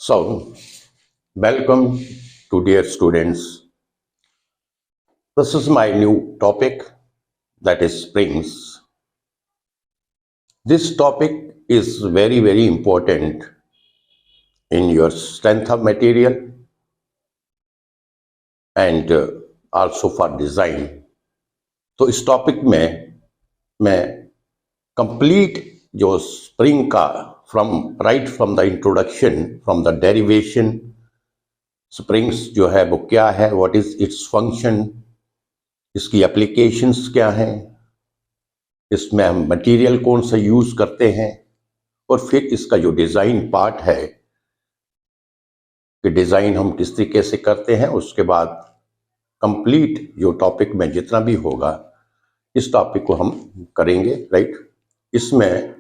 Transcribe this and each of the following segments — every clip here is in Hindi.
So, welcome to dear students. This is my new topic, that is springs. This topic is very, very important in your strength of material and also for design. तो इस टॉपिक में मैं कंप्लीट जो स्प्रिंग का from the introduction, from the derivation, springs जो है वो क्या है, व्हाट इज इट्स फंक्शन, इसकी एप्लीकेशंस क्या हैं, इसमें हम मटेरियल कौन सा यूज करते हैं, और फिर इसका जो डिज़ाइन पार्ट है कि डिज़ाइन हम किस तरीके से करते हैं, उसके बाद कंप्लीट जो टॉपिक में जितना भी होगा इस टॉपिक को हम करेंगे, राइट। इसमें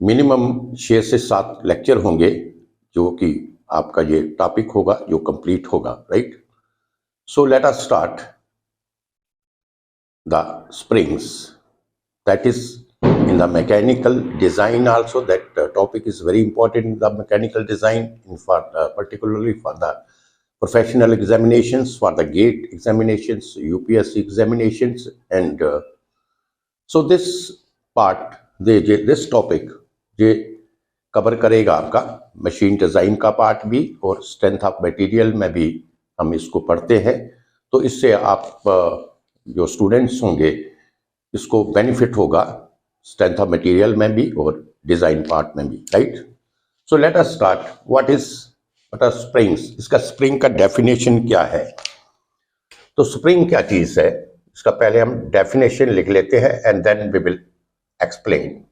मिनिमम 6 से 7 लेक्चर होंगे जो कि आपका ये टॉपिक होगा जो कंप्लीट होगा, right. So let us start the springs, that is in the mechanical design also. That topic is very important in the mechanical design, particularly for the professional examinations, for the gate examinations, UPSC examinations, and so this part, this topic ये कवर करेगा आपका मशीन डिज़ाइन का पार्ट भी, और स्ट्रेंथ ऑफ मटेरियल में भी हम इसको पढ़ते हैं। तो इससे आप जो स्टूडेंट्स होंगे इसको बेनिफिट होगा स्ट्रेंथ ऑफ मटेरियल में भी और डिज़ाइन पार्ट में भी, right. So let us start. What are springs? इसका स्प्रिंग का डेफिनेशन क्या है? तो स्प्रिंग क्या चीज़ है, इसका पहले हम डेफिनेशन लिख लेते हैं and then we will explain.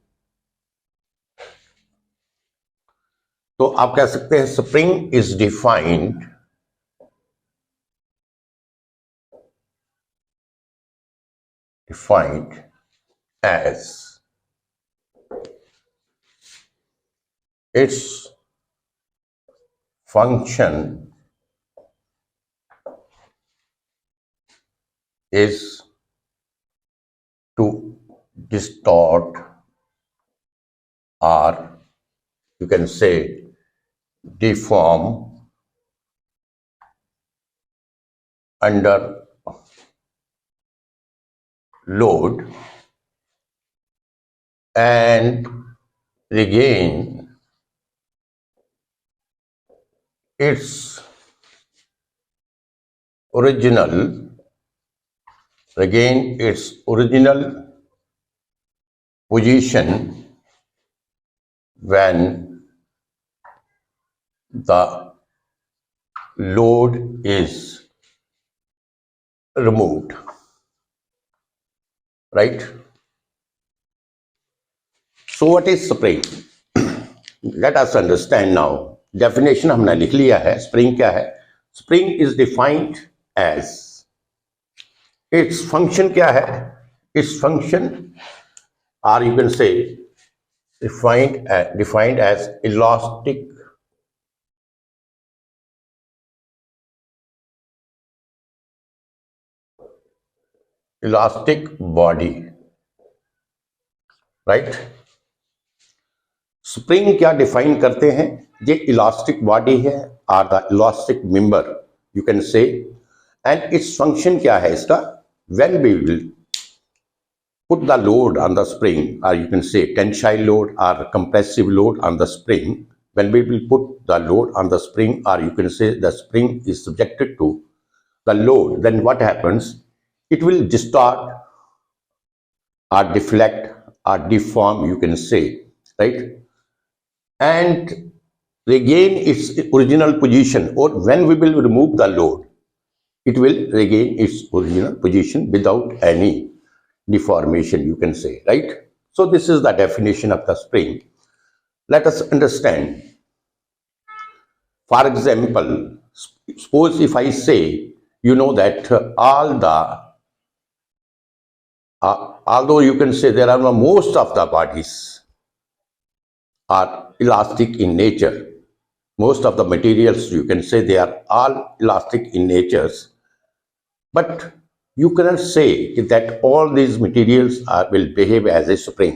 तो आप कह सकते हैं spring is defined as its function is to distort, or you can say deform, under load and regain its original position when the load is removed, right? So what is spring? Let us understand now. Definition हमने लिख लिया है। स्प्रिंग क्या है? Spring is defined as, its function क्या है? इट्स फंक्शन, और you can say defined as elastic body, right. Spring क्या डिफाइन करते हैं? ये इलास्टिक बॉडी है, और the elastic member you can say, and its function क्या है इसका? When we will put the load on the spring, और you can say tensile load और compressive load on the spring, when we will put the load on the spring, और you can say the spring is subjected to the load, then what happens? It will distort or deflect or deform, you can say, right, and regain its original position, or when we will remove the load, it will regain its original position without any deformation, you can say, right. So this is the definition of the spring. Let us understand. For example, suppose if I say, you know that although you can say there are most of the bodies are elastic in nature, most of the materials you can say they are all elastic in natures, but you cannot say that all these materials will behave as a spring,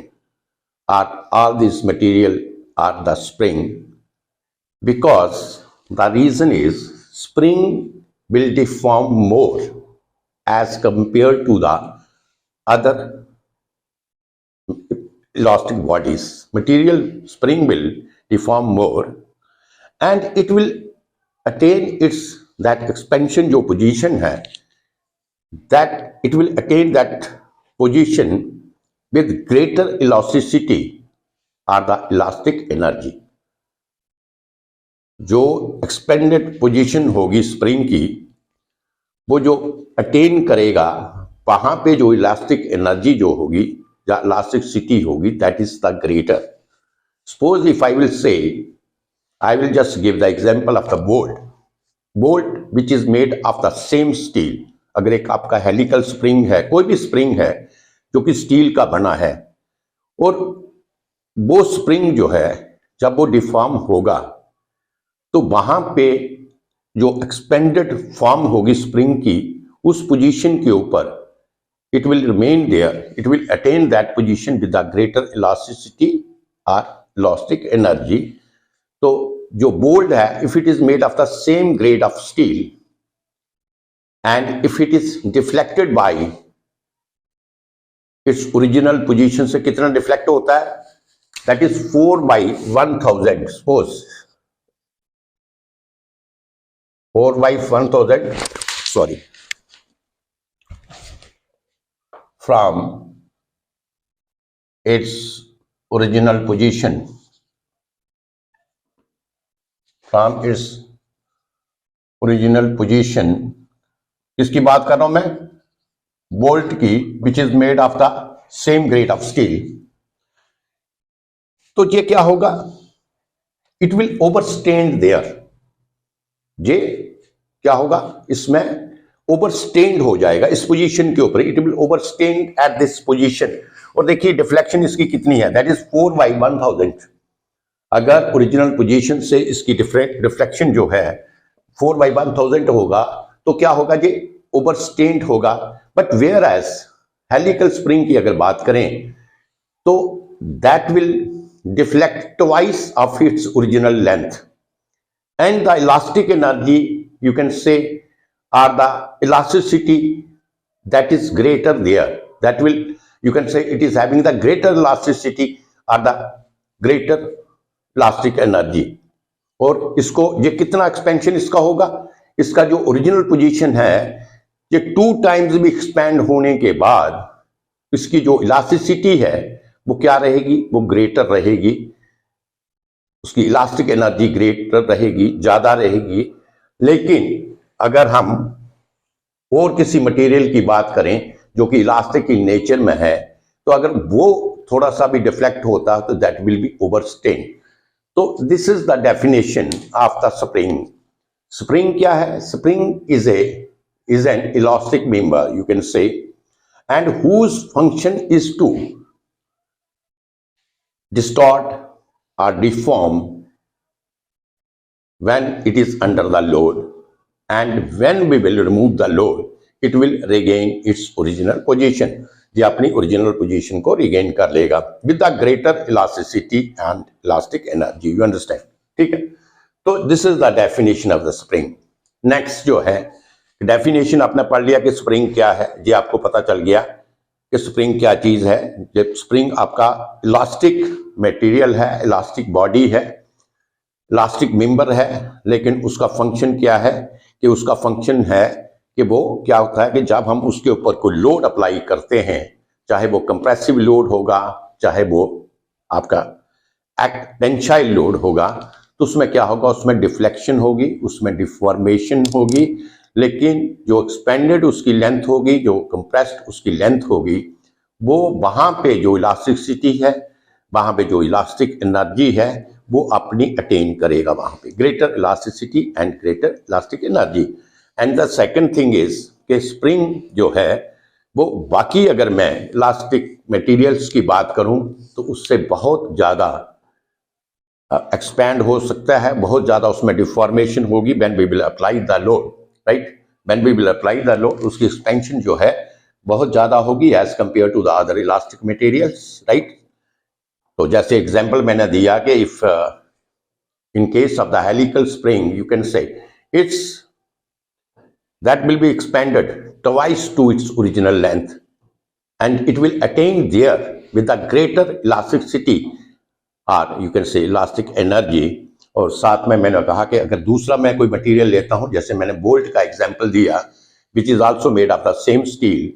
or all these material are the spring. Because the reason is spring will deform more as compared to the other elastic bodies. Material spring will deform more and it will attain its that expansion जो position है, that it will attain that position with greater elasticity or the elastic energy. जो एक्सपेंडेड पोजीशन होगी स्प्रिंग की, वो जो अटेन करेगा वहां पे जो इलास्टिक एनर्जी जो होगी या इलास्टिसिटी होगी, that is the greater. Suppose if I will से, I will just give the example of the bolt which is made of the same steel. अगर एक आपका हेलिकल स्प्रिंग है, कोई भी स्प्रिंग है जो कि स्टील का बना है, और वो स्प्रिंग जो है जब वो डिफॉर्म होगा तो वहां पे जो एक्सपेंडेड फॉर्म होगी स्प्रिंग की, उस पोजीशन के ऊपर it will remain there, it will attain that position with the greater elasticity और इलास्टिक एनर्जी. तो जो बोल्ट है, if it is made of the same grade of steel and if it is deflected by its original position से कितना डिफ्लेक्ट होता है, that is 4/1000. Suppose 4/1000, sorry, from its original position, किसकी बात कर रहा हूं मैं, बोल्ट की, which is made of the same grade of steel. तो ये क्या होगा, इट विल ओवरस्टैंड देयर. ये क्या होगा, इसमें ओवरस्टैंड हो जाएगा इस पोजीशन के ऊपर, it will overstrained at this position. और देखिए डिफ्लेक्शन इसकी कितनी है, दैट इज 4/1000. अगर ओरिजिनल पोजीशन से इसकी डिफ्लेक्शन जो है 4/1000 होगा तो क्या होगा, ये ओवरस्टैंड होगा. But whereas helical spring की अगर बात करें तो that will deflect twice of its original length. And the elastic energy, you can say, or the elasticity that is greater there, that will, you can say it is having the greater elasticity or the greater elastic energy. और इसको ये कितना एक्सपेंशन इसका होगा, इसका जो ओरिजिनल पोजीशन है ये 2 टाइम्स भी एक्सपैंड होने के बाद इसकी जो इलास्टिसिटी है वो क्या रहेगी, वो ग्रेटर रहेगी. उसकी इलास्टिक एनर्जी ग्रेटर रहेगी, ज्यादा रहेगी. लेकिन अगर हम और किसी मटेरियल की बात करें जो कि इलास्टिक इन नेचर में है, तो अगर वो थोड़ा सा भी डिफ्लेक्ट होता तो दैट विल बी ओवरस्टेन. तो this is the definition of the spring. Spring क्या है, spring is an elastic member, you can say, and whose function is to distort or deform when it is under the load, and when we will remove the load it will regain its original position. ये अपनी ओरिजिनल पोजीशन को रिगेन कर लेगा with the greater elasticity and elastic energy. You understand, ठीक है. तो this is the definition of the spring. Next जो है डेफिनेशन आपने पढ़ लिया कि स्प्रिंग क्या है, ये आपको पता चल गया कि स्प्रिंग क्या चीज है. जब स्प्रिंग आपका इलास्टिक मटेरियल है, इलास्टिक बॉडी है, इलास्टिक मेंबर है, लेकिन उसका फंक्शन क्या है, कि उसका फंक्शन है कि वो क्या होता है कि जब हम उसके ऊपर कोई लोड अप्लाई करते हैं, चाहे वो कंप्रेसिव लोड होगा, चाहे वो आपका टेंसाइल लोड होगा, तो उसमें क्या होगा, उसमें डिफ्लेक्शन होगी, उसमें डिफॉर्मेशन होगी. लेकिन जो एक्सपेंडेड उसकी लेंथ होगी, जो कंप्रेस्ड उसकी लेंथ होगी, वो वहां पे जो इलास्टिसिटी है, वहां पे जो इलास्टिक एनर्जी है, वो अपनी अटेन करेगा वहां पे, greater elasticity and greater elastic energy. And the second thing is कि स्प्रिंग जो है वो बाकी अगर मैं इलास्टिक मटेरियल्स की बात करूं तो उससे बहुत ज़्यादा एक्सपैंड हो सकता है, बहुत ज़्यादा उसमें डिफॉर्मेशन होगी when we will apply the load, right. When we will apply the load उसकी एक्सपेंशन जो है बहुत ज़्यादा होगी as compare to the other elastic materials, right. तो जैसे एग्जांपल मैंने दिया कि if in case of the helical spring, you can say that will be expanded twice to its original length, and it will attain there with a greater elasticity, or you can say elastic energy. और साथ में मैंने कहा कि अगर दूसरा मैं कोई मटेरियल लेता हूं, जैसे मैंने बोल्ट का एग्जांपल दिया, which is also made of the same steel,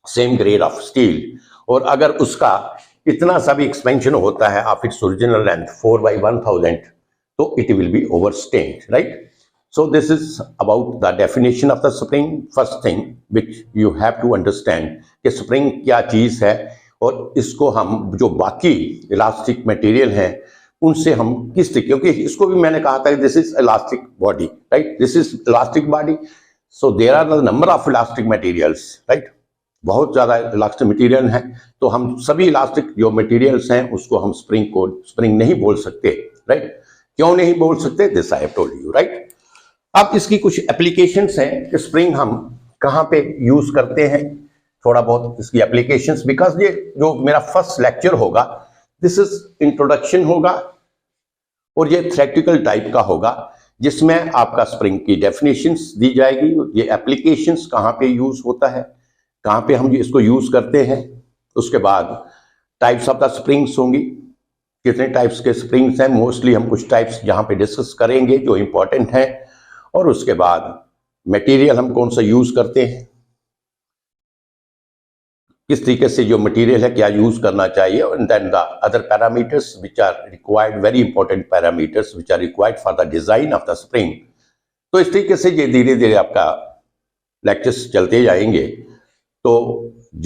same grade of steel, और अगर उसका इतना सा भी एक्सपेंशन होता है ऑफ इट्स ओरिजिनल लेंथ 4/1000, तो it will be overstrained, right. So this is about the definition of the spring. First thing which you have to understand कि spring क्या चीज है, और इसको हम जो बाकी इलास्टिक मटेरियल हैं उनसे हम किस तरीके, क्योंकि इसको भी मैंने कहा था कि this is elastic body, right, this is elastic body. So there are the number of elastic materials, right, बहुत ज्यादा इलास्टिक मटेरियल हैं. तो हम सभी इलास्टिक जो मटेरियल्स हैं उसको हम स्प्रिंग को स्प्रिंग नहीं बोल सकते, राइट. क्यों नहीं बोल सकते? This I have told you, right. अब इसकी कुछ एप्लीकेशंस हैं कि स्प्रिंग हम कहाँ पे यूज करते हैं, थोड़ा बहुत इसकी एप्लीकेशंस. बिकॉज ये जो मेरा फर्स्ट लेक्चर होगा, दिस इज इंट्रोडक्शन होगा, और ये थ्योरेटिकल टाइप का होगा, जिसमें आपका स्प्रिंग की डेफिनेशंस दी जाएगी, ये एप्लीकेशंस कहाँ पे यूज होता है, कहाँ पे हम इसको यूज करते हैं. उसके बाद टाइप्स ऑफ द स्प्रिंग्स होंगी, कितने टाइप्स के स्प्रिंग्स हैं, मोस्टली हम कुछ टाइप्स यहाँ पे डिस्कस करेंगे जो इंपॉर्टेंट हैं. और उसके बाद मटेरियल हम कौन सा यूज करते हैं, किस तरीके से जो मटेरियल है क्या यूज करना चाहिए, and then the other parameters which are required, very important parameters which are required for the design of the spring. तो इस तरीके से ये धीरे धीरे आपका लेक्चर्स चलते जाएंगे. तो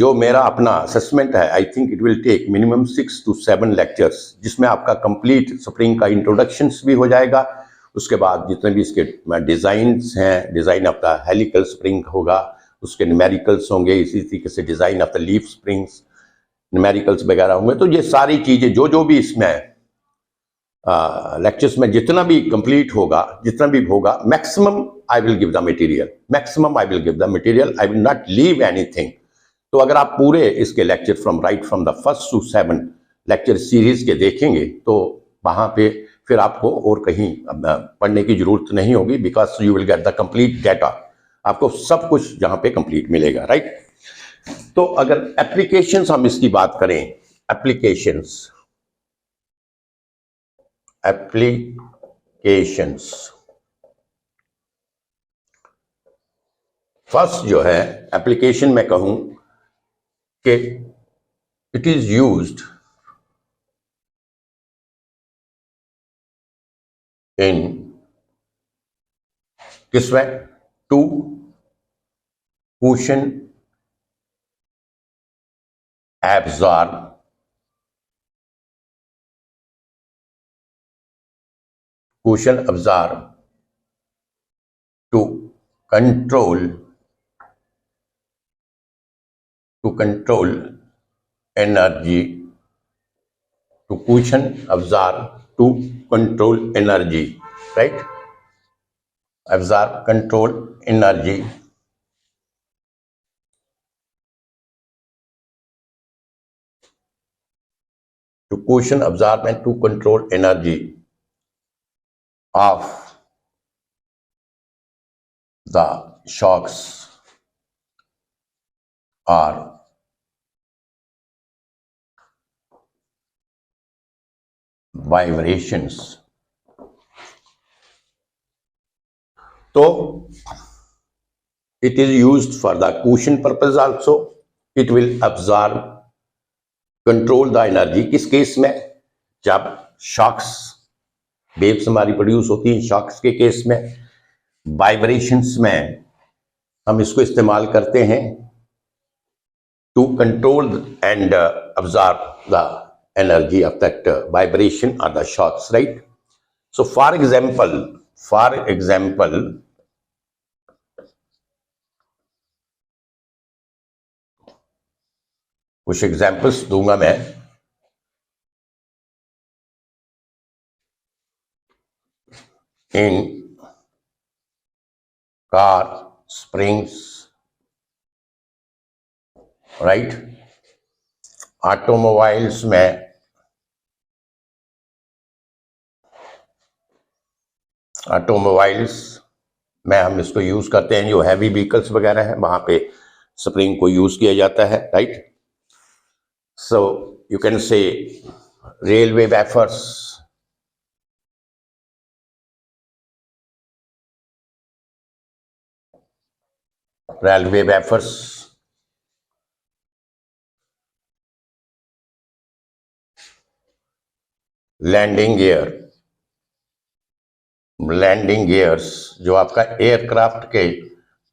जो मेरा अपना असेसमेंट है, I think it will take minimum 6 to 7 lectures, जिसमें आपका कंप्लीट स्प्रिंग का इंट्रोडक्शंस भी हो जाएगा. उसके बाद जितने भी इसके डिजाइन्स हैं, design of the helical spring होगा, उसके न्यूमेरिकल्स होंगे, इसी तरीके से design of the leaf springs, numericals वगैरह होंगे. तो ये सारी चीजें जो भी इसमें लेक्चर्स में जितना भी कंप्लीट होगा, जितना भी होगा, maximum I will give the material, maximum I will give the material, I will not leave anything. तो अगर आप पूरे इसके lecture from the 1st to 7 lecture series के देखेंगे, तो वहां पे फिर आपको और कहीं पढ़ने की जरूरत नहीं होगी, because you will get the complete data. आपको सब कुछ जहां पे कंप्लीट मिलेगा, राइट. तो अगर एप्लीकेशंस हम इसकी बात करें, एप्लीकेशंस फर्स्ट जो है एप्लीकेशन मैं कहूं कि इट इज यूज्ड इन किसमें, to cushion absorb to control energy, to cushion absorb to control energy, right, absorb control energy. To cushion, absorb and to control energy of the shocks or vibrations. So it is used for the cushion purpose also. It will absorb, control the energy. किस केस में? जब शॉक्स वेव्स हमारी प्रोड्यूस होती हैं, शॉक्स के केस में. वाइब्रेशंस में हम इसको इस्तेमाल करते हैं to control and absorb the energy of that vibration or the shocks, right. So for example कुछ एग्जाम्पल्स दूंगा मैं. इन कार springs, राइट, ऑटोमोबाइल्स में ऑटोमोबाइल्स में हम इसको यूज करते हैं, जो हैवी व्हीकल्स वगैरह है वहां पे स्प्रिंग को यूज किया जाता है, right. So you can say railway buffers, railway buffers, landing gear, landing gears जो आपका एयरक्राफ्ट के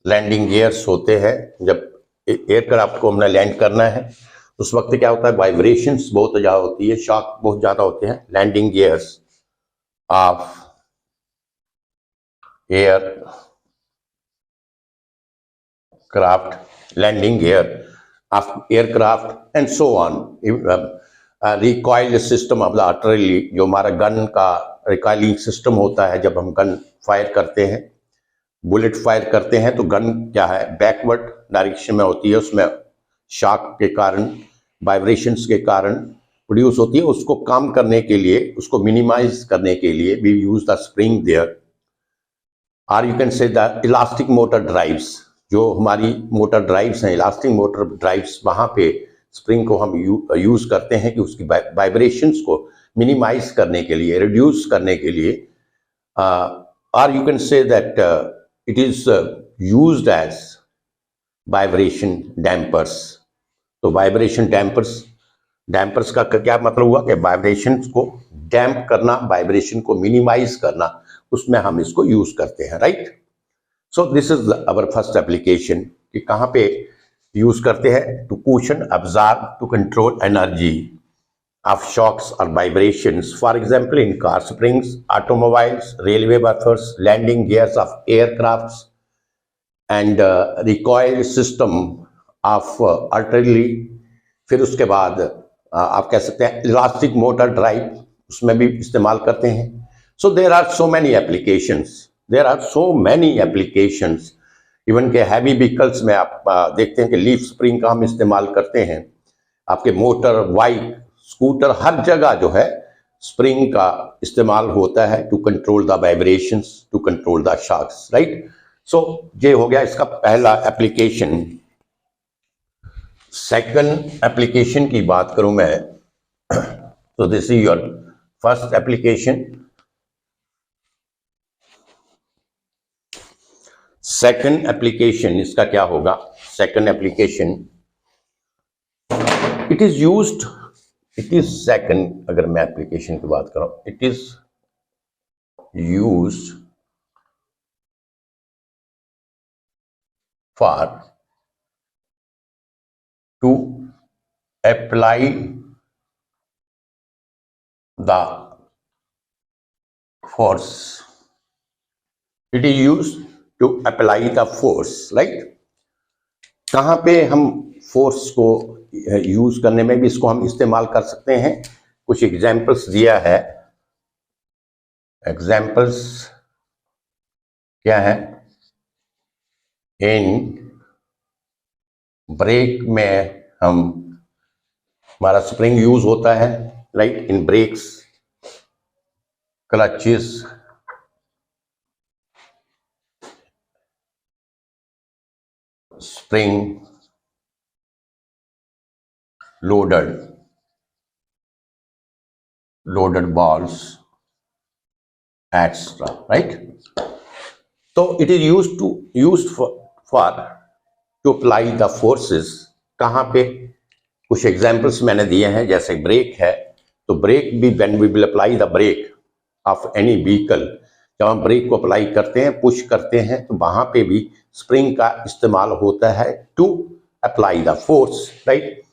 लैंडिंग गियर्स होते हैं, जब एयरक्राफ्ट को हमने लैंड करना है उस वक्त क्या होता है, वाइब्रेशंस बहुत ज़्यादा होती है, शॉक बहुत ज़्यादा होते हैं। Landing gears of aircraft, landing gear of aircraft and so on. Recoil system of the artillery, जो हमारा गन का रिकॉइलिंग सिस्टम होता है, जब हम गन फायर करते हैं, बुलेट फायर करते हैं तो गन क्या है, बैकवर्ड डायरेक्शन में होती है, उसमें शॉक के कारण, वाइब्रेशंस के कारण प्रोड्यूस होती है। उसको कम करने के लिए, उसको मिनिमाइज करने के लिए we use the spring there, और you can say the elastic motor drives, जो हमारी मोटर ड्राइव्स हैं, इलास्टिक मोटर ड्राइव्स, वहाँ पे स्प्रिंग को हम यूज करते हैं कि उसकी वाइब्रेशंस को मिनिमाइज करने के लिए, रिड्यूस करने के लिए। और you can say that it is used as vibration dampers. तो वाइब्रेशन डैम्पर्स का क्या मतलब हुआ कि वाइब्रेशंस को डैम्प करना, वाइब्रेशन को मिनिमाइज करना, उसमें हम इसको यूज करते हैं, right. So this is our first application कि कहाँ पे यूज करते हैं, to cushion, absorb, to control energy of shocks or vibrations, for example in car springs, automobiles, railway buffers, landing gears of aircrafts, and recoil system of artillery। फिर उसके बाद आप कह सकते हैं इलास्टिक मोटर ड्राइव, उसमें भी इस्तेमाल करते हैं। So there are so many applications, there are so many applications. Even के हैवी व्हीकल्स में आप देखते हैं कि लीफ स्प्रिंग का हम इस्तेमाल करते हैं। आपके मोटर, बाइक, स्कूटर, हर जगह जो है स्प्रिंग का इस्तेमाल होता है to control the vibrations, to control the shocks, right. So ये हो गया इसका पहला एप्लीकेशन। सेकंड एप्लीकेशन की बात करूं मैं, तो this is your first application. Second application इसका क्या होगा, second application it is used, it is second, अगर मैं एप्लीकेशन की बात करूं, it is used for to apply the force, it is used to apply the force, right. कहां पे हम फोर्स को यूज करने में भी इसको हम इस्तेमाल कर सकते हैं, कुछ एग्जाम्पल्स दिया है। एग्जाम्पल्स क्या है, इन ब्रेक में हम, हमारा स्प्रिंग यूज होता है, right, in brakes, clutches, spring loaded balls, etc., right? So it is used for to apply the forces। कहाँ पे, कुछ एग्जाम्पल्स मैंने दिए हैं, जैसे ब्रेक है, तो ब्रेक भी when we will apply the brake of any vehicle, जब हम ब्रेक को अप्लाई करते हैं, पुश करते हैं, तो वहां पे भी स्प्रिंग का इस्तेमाल होता है to apply the force, right.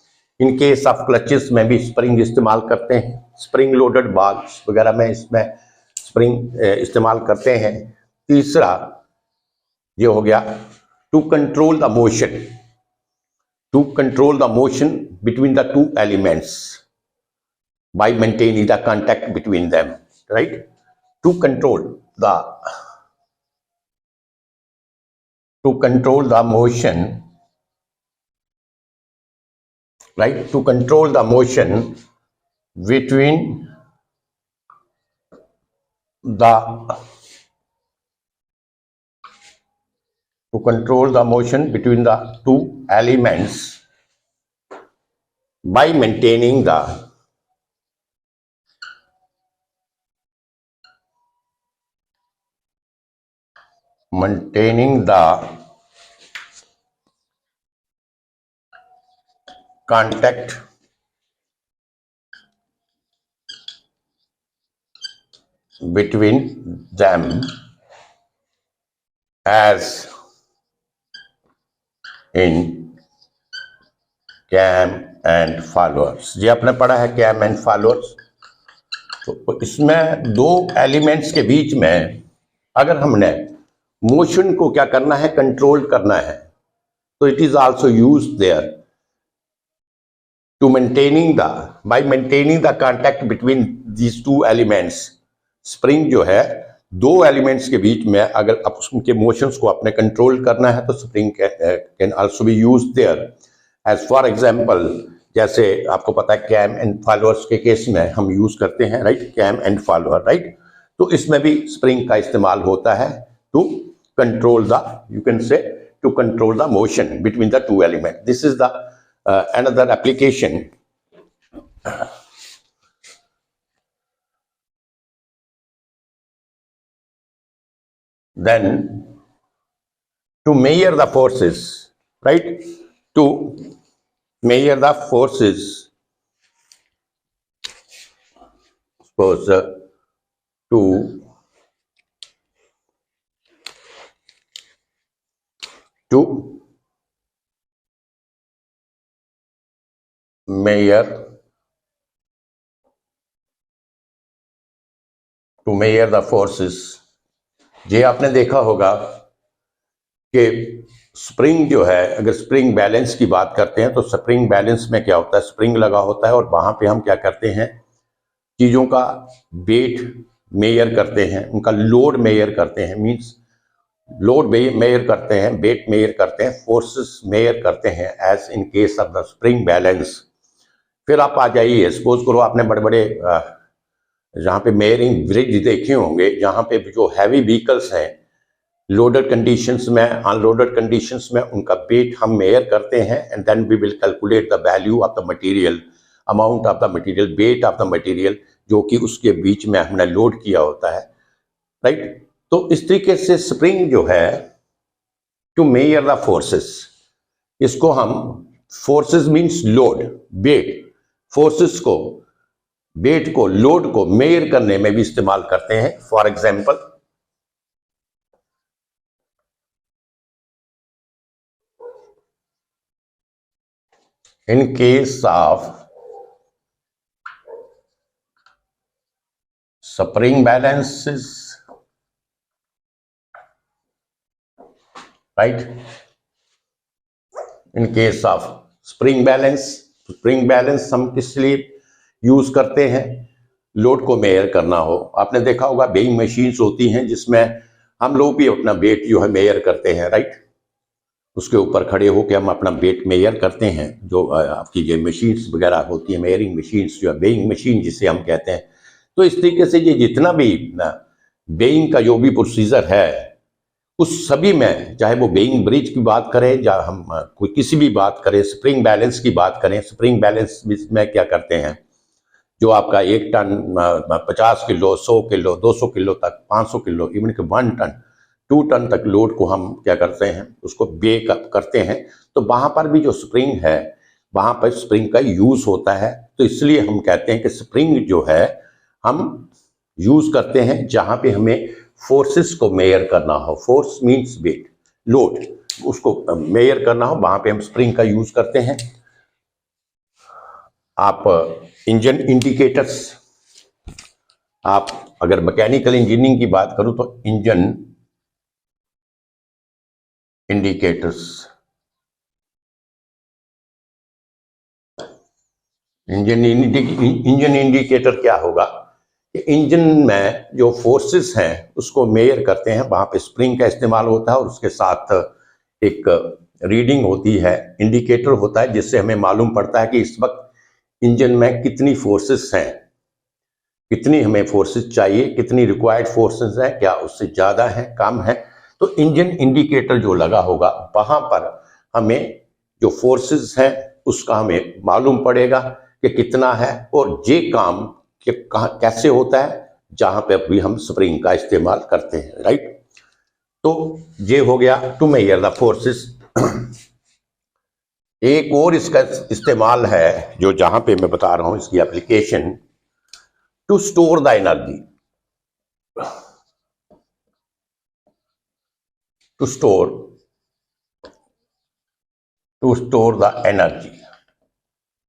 In case of clutches में भी स्प्रिंग इस्तेमाल करते हैं, स्प्रिंग लोडेड बाल्स वगैरह में इसमें स्प्रिंग इस्तेमाल करते हैं। तीसरा ये हो गया to control the motion, to control the motion between the two elements by maintaining the contact between them, right. To control the motion, right, to control the motion between the to control the motion between the two elements by maintaining the contact between them as in cam and followers. ये आपने पढ़ा है कैम एंड फॉलोअर्स। तो इसमें दो एलिमेंट्स के बीच में अगर हमने मोशन को क्या करना है, कंट्रोल करना है, तो it is also use there to by maintaining the contact between these two elements. Spring जो है दो एलिमेंट्स के बीच में अगर आप उनके मोशंस को अपने कंट्रोल करना है तो spring can also be use there. As for example, जैसे आपको पता है कैम एंड फॉलोअर्स के केस में हम यूज करते हैं, right, cam and follower, right. तो इसमें भी स्प्रिंग का इस्तेमाल होता है to control the, you can say to control the motion between the two element. This is the another application. Then to measure the forces, right, to measure the forces, suppose to measure the forces, ये आपने देखा होगा कि स्प्रिंग जो है, अगर स्प्रिंग बैलेंस की बात करते हैं तो स्प्रिंग बैलेंस में क्या होता है, स्प्रिंग लगा होता है और वहां पे हम क्या करते हैं, चीजों का वेट मेजर करते हैं, उनका लोड मेजर करते हैं, मींस लोड मेजर करते हैं, वेट मेजर करते हैं, फोर्सेस मेजर करते हैं as in case of the spring balance. फिर आप आ जाइए, सपोज करो आपने बड़े बड़े जहाँ पे मेयरिंग ब्रिज देखे होंगे, जहाँ पे जो हैवी व्हीकल्स हैं, लोडेड कंडीशंस में, अनलोडेड कंडीशंस में, उनका वेट हम मेयर करते हैं and then we will calculate the value of the material, amount of the material, weight of the material जो कि उसके बीच में हमने लोड किया होता है, राइट। तो इस तरीके से स्प्रिंग जो है टू मेयर द फोर्सेस, इसको हम forces means load, weight, forces को, वेट को, लोड को मेयर करने में भी इस्तेमाल करते हैं। For example, in case of spring balances, right, in case of spring balance हम किस लिए यूज करते हैं, लोड को मेयर करना हो। आपने देखा होगा वेइंग मशीन्स होती हैं जिसमें हम लोग भी अपना वेट जो है मेयर करते हैं, राइट, उसके ऊपर खड़े होकर हम अपना वेट मेयर करते हैं। जो आपकी ये मशीन्स वगैरह होती हैं, मेयरिंग मशीन्स, जो है वेइंग मशीन जिसे हम कहते हैं। तो इस तरीके से ये जितना भी वेइंग का जो भी प्रोसीजर है, उस सभी में, चाहे वो वेइंग ब्रिज की बात करें या हम कोई किसी भी बात करें, स्प्रिंग बैलेंस की बात करें, स्प्रिंग बैलेंस में क्या करते हैं, जो आपका 1 टन, 50 किलो, 100 किलो, 200 किलो तक, 500 किलो, इवन कि 1 टन, 2 टन तक लोड को हम क्या करते हैं, उसको बे करते हैं। तो वहां पर भी जो स्प्रिंग है, वहां पर स्प्रिंग का यूज होता है। तो इसलिए हम कहते हैं कि स्प्रिंग जो है हम यूज करते हैं जहां पे हमें फोर्सेस को मेयर करना हो, फोर्स मीन्स वेट, लोड, उसको मेयर करना हो, वहां पे हम स्प्रिंग का यूज करते हैं। आप इंजन इंडिकेटर्स, आप अगर मैकेनिकल इंजीनियरिंग की बात करूं तो इंजन इंडिकेटर्स, इंजन इंडिकेटर क्या होगा, इंजन में जो फोर्सेस हैं उसको मेयर करते हैं, वहां पे स्प्रिंग का इस्तेमाल होता है और उसके साथ एक रीडिंग होती है, इंडिकेटर होता है, जिससे हमें मालूम पड़ता है कि इस वक्त इंजन में कितनी फोर्सेस हैं, कितनी हमें फोर्सेस चाहिए, कितनी रिक्वायर्ड फोर्सेस हैं, क्या उससे ज़्यादा है, कम है। तो इंजन इंडिकेटर जो लगा होगा वहां पर हमें जो फोर्सेस हैं उसका हमें मालूम पड़ेगा कि कितना है, और ये काम कैसे होता है जहां पे भी हम स्प्रिंग का इस्तेमाल करते हैं, राइट। तो ये हो गया टू मेजर द फोर्सेस। एक और इसका इस्तेमाल है जो जहां पे मैं बता रहा हूं इसकी application, to store the energy, to store the energy.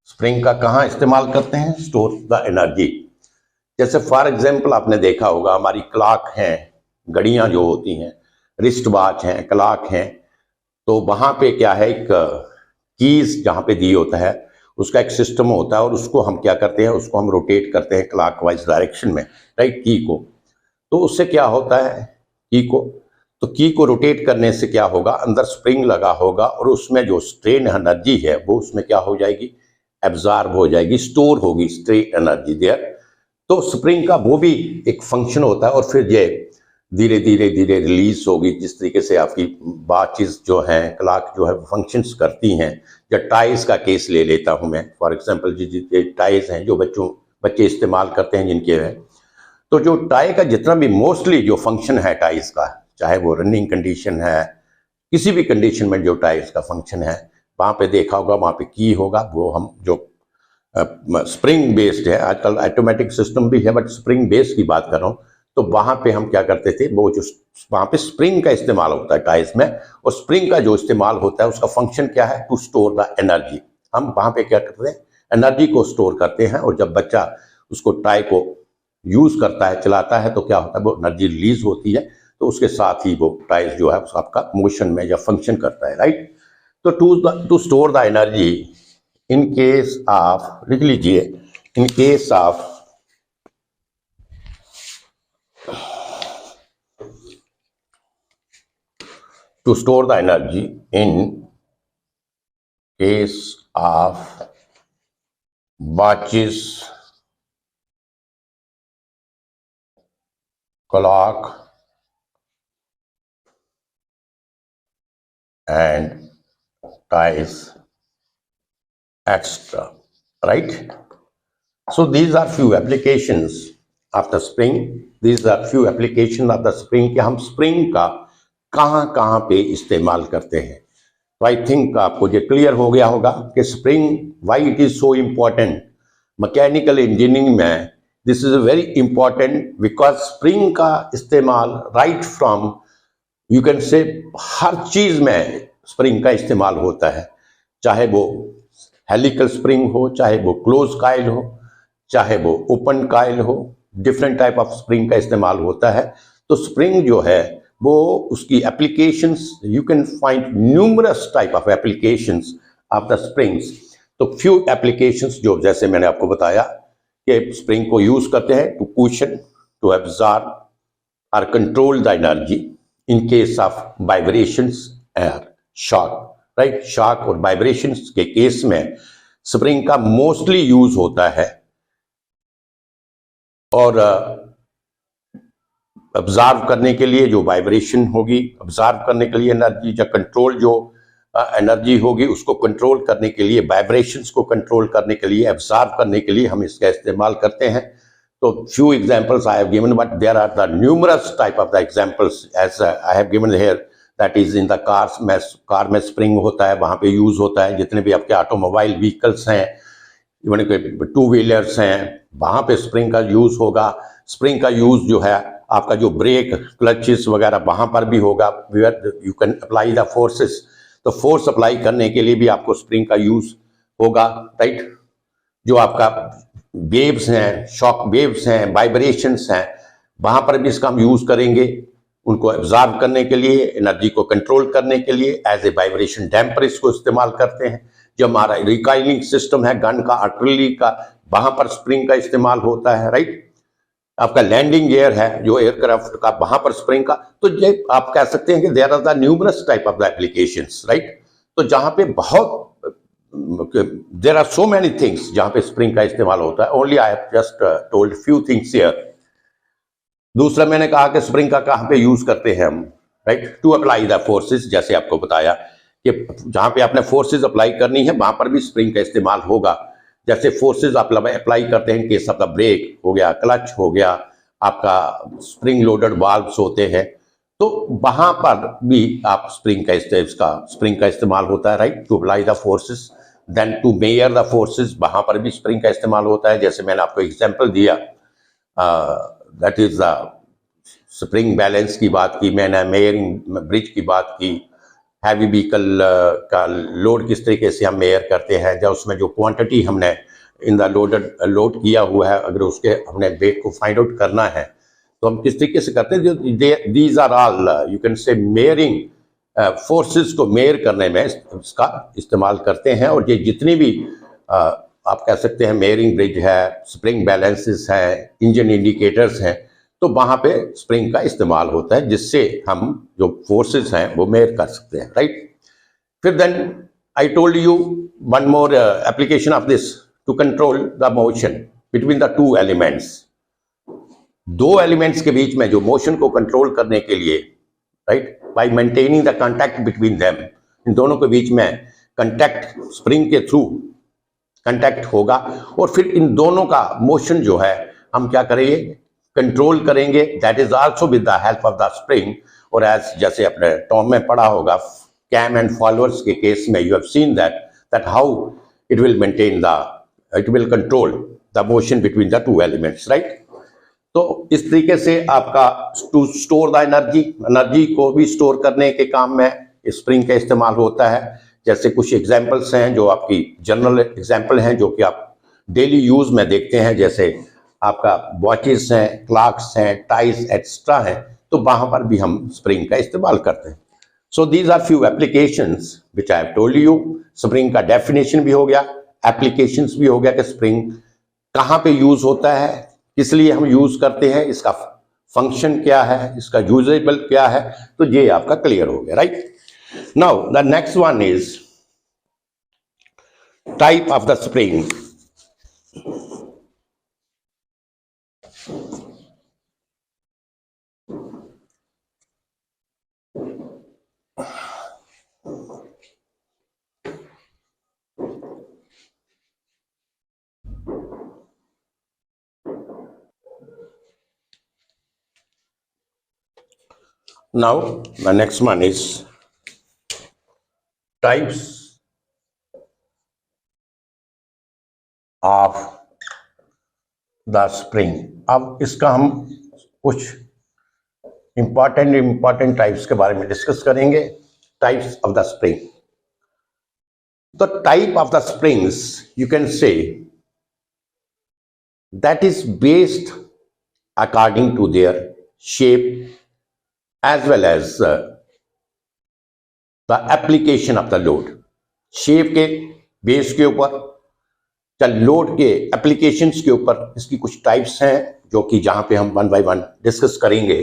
Spring का कहां इस्तेमाल करते हैं? Store the energy. जैसे फॉर एग्जांपल आपने देखा होगा हमारी क्लॉक हैं, घड़ियां जो होती हैं, रिस्ट वॉच हैं, क्लॉक हैं, तो वहां पे क्या है, एक कीज जहां पे दी होता है उसका एक सिस्टम होता है, और उसको हम क्या करते हैं, उसको हम रोटेट करते हैं क्लॉकवाइज डायरेक्शन में, राइट, की को। तो उससे क्या होता है, की को रोटेट करने से क्या होगा, अंदर स्प्रिंग लगा होगा और उसमें जो स्ट्रेन एनर्जी है वो उसमें क्या हो जाएगी, एब्जॉर्ब हो जाएगी, स्टोर होगी स्ट्रेन एनर्जी देयर। तो स्प्रिंग का वो भी एक फंक्शन होता है, और फिर ये धीरे धीरे रिलीज होगी। जिस तरीके से आपकी वॉचेस जो हैं, क्लॉक जो है फंक्शंस करती हैं, या टाइज का केस ले लेता हूं मैं फॉर एग्जांपल, जो टाइज हैं जो बच्चे इस्तेमाल करते हैं जिनके हैं, तो जो टाई का जितना भी मोस्टली जो फंक्शन है टाइज का, चाहे वो रनिंग कंडीशन है, किसी भी कंडीशन में जो टाइज का फंक्शन है, वहां पे देखा होगा वहां पे की होगा, वो हम जो स्प्रिंग बेस्ड है, आजकल ऑटोमेटिक सिस्टम भी है बट स्प्रिंग बेस्ड की बात कर रहा हूं, तो वहां पे हम क्या करते थे, वो जो वहां पे स्प्रिंग का इस्तेमाल होता है टाइज में, और स्प्रिंग का जो इस्तेमाल होता है उसका फंक्शन क्या है, टू स्टोर द एनर्जी। हम वहां पे क्या करते हैं, एनर्जी को स्टोर करते हैं, और जब बच्चा उसको टाई को यूज करता है, चलाता है, तो क्या होता है, वो एनर्जी रिलीज होती है, तो उसके साथ ही वो टाइज जो है आपका मोशन में या फंक्शन करता है, राइट। तो to store the energy in case of, लिख लीजिए, in case of to store the energy in case of watches, clock and ties, etc. Right? So these are few applications of the spring. These are few applications of the spring कि हम spring का कहाँ कहाँ पे इस्तेमाल करते हैं। तो आई थिंक आपको ये क्लियर हो गया होगा कि spring why it is so important mechanical engineering में। This is very important because spring का इस्तेमाल राइट फ्रॉम यू कैन से हर चीज में स्प्रिंग का इस्तेमाल होता है, चाहे वो हेलिकल स्प्रिंग हो, चाहे वो क्लोज काइल हो, चाहे वो ओपन काइल हो, डिफरेंट टाइप ऑफ स्प्रिंग का इस्तेमाल होता है। तो स्प्रिंग जो है वो उसकी applications, you can find numerous type of applications of the springs. तो फ्यू एप्लीकेशंस जो जैसे मैंने आपको बताया कि स्प्रिंग को यूज करते हैं टू कुशन, टू एब्जॉर्ब और control the energy in case of vibrations and shock, right. Shock और वाइब्रेशंस के केस में स्प्रिंग का मोस्टली यूज होता है, और ऑब्जर्व करने के लिए जो वाइब्रेशन होगी, ऑब्जर्व करने के लिए एनर्जी, या कंट्रोल जो एनर्जी होगी उसको कंट्रोल करने के लिए, वाइब्रेशंस को कंट्रोल करने के लिए, ऑब्जर्व करने के लिए हम इसका इस्तेमाल करते हैं। तो few examples I have given, but there are the numerous type of the examples as I have given here, that is in the cars में, कार में स्प्रिंग होता है, वहां पे यूज होता है। जितने भी आपके ऑटोमोबाइल व्हीकल्स हैं, इवन टू व्हीलर्स हैं, वहां पे स्प्रिंग का यूज होगा। स्प्रिंग का यूज जो है आपका जो ब्रेक, क्लचेस वगैरह वहां पर भी होगा, you can apply the forces. तो फोर्स अप्लाई करने के लिए भी आपको स्प्रिंग का यूज होगा, राइट। जो आपका वेव्स हैं, शॉक वेव्स हैं, वाइब्रेशंस हैं, वहां पर भी इसका हम यूज करेंगे, उनको एब्जॉर्ब करने के लिए, एनर्जी को कंट्रोल करने के लिए एज ए वाइब्रेशन डैम्पर इसको इस्तेमाल करते हैं। जो हमारा रिकॉइलिंग सिस्टम है गन का, आर्टिलरी का, वहां पर स्प्रिंग का इस्तेमाल होता है, राइट। आपका लैंडिंग गियर है जो एयरक्राफ्ट का, वहां पर स्प्रिंग का। तो ये आप कह सकते हैं कि there are the numerous type of the applications, right. तो जहां पे बहुत there are so many things जहां पे स्प्रिंग का इस्तेमाल होता है। Only I have just told few things here. दूसरा मैंने कहा कि स्प्रिंग का कहां पे यूज करते हैं हम, right, to apply the forces, जैसे आपको बताया कि जहां पे आपने फोर्सेस अप्लाई करनी है वहां पर भी स्प्रिंग का इस्तेमाल होगा। जैसे फोर्सेस आप अप्लाई करते हैं केस आपका ब्रेक हो गया, क्लच हो गया, आपका स्प्रिंग लोडेड वाल्व्स होते हैं, तो वहां पर भी आप स्प्रिंग का इस्तेमाल होता है, right, to apply the forces. Then to measure the forces, वहां पर भी स्प्रिंग का इस्तेमाल होता है। जैसे मैंने आपको एग्जांपल दिया, that is the spring balance की बात की मैंने, मेयरिंग ब्रिज की बात की, हैवी व्हीकल का लोड किस तरीके से हम मेयर करते हैं, जब उसमें जो क्वांटिटी हमने इन द लोड किया हुआ है, अगर उसके हमने वेट को फाइंड आउट करना है तो हम किस तरीके से करते हैं। These are all you can say measuring forces को मेयर करने में इसका इस्तेमाल करते हैं। और ये जितनी भी आप कह सकते हैं मेयरिंग ब्रिज है, स्प्रिंग बैलेंसेस है, इंजन इंडिकेटर्स हैं, तो वहां पे स्प्रिंग का इस्तेमाल होता है, जिससे हम जो फोर्सेस हैं वो मेयर कर सकते हैं, राइट। फिर then I told you one more application of this to control the motion between the two elements. दो एलिमेंट्स के बीच में जो मोशन को कंट्रोल करने के लिए, right, by maintaining the contact between them, इन दोनों के बीच में कांटेक्ट स्प्रिंग के थ्रू कांटेक्ट होगा, और फिर इन दोनों का मोशन जो है हम क्या करेंगे, कंट्रोल करेंगे, that is also with the help of the spring. और एज जैसे अपने टॉम में पढ़ा होगा कैम एंड फॉलोअर्स के केस में, you have seen that how it will control the motion between the two elements, right. तो इस तरीके से आपका टू स्टोर द एनर्जी को भी स्टोर करने के काम में स्प्रिंग का इस्तेमाल होता है। जैसे कुछ एग्जांपल्स हैं जो आपकी जनरल एग्जांपल हैं जो कि आप डेली यूज में देखते हैं, जैसे आपका वॉचेस हैं, क्लॉक्स हैं, टाइज एक्स्ट्रा हैं, तो वहां पर भी हम स्प्रिंग का इस्तेमाल करते हैं। So these are few applications which I have told you. Spring का डेफिनेशन भी हो गया, एप्लीकेशंस भी हो गया कि स्प्रिंग कहाँ पे यूज होता है, किस लिए हम यूज करते हैं, इसका फंक्शन क्या है, इसका यूजेबल क्या है, तो ये आपका क्लियर हो गया, right. Now the next one is type of the spring. Now the next one is types of the spring। अब इसका हम कुछ इंपॉर्टेंट टाइप्स के बारे में डिस्कस करेंगे। Types of the spring. The type of the springs you can say that is based according to their shape as well as the application of the load। शेप के बेस के ऊपर, चल लोड के एप्लीकेशंस के ऊपर इसकी कुछ टाइप्स हैं जो कि जहां पे हम वन बाय वन डिस्कस करेंगे।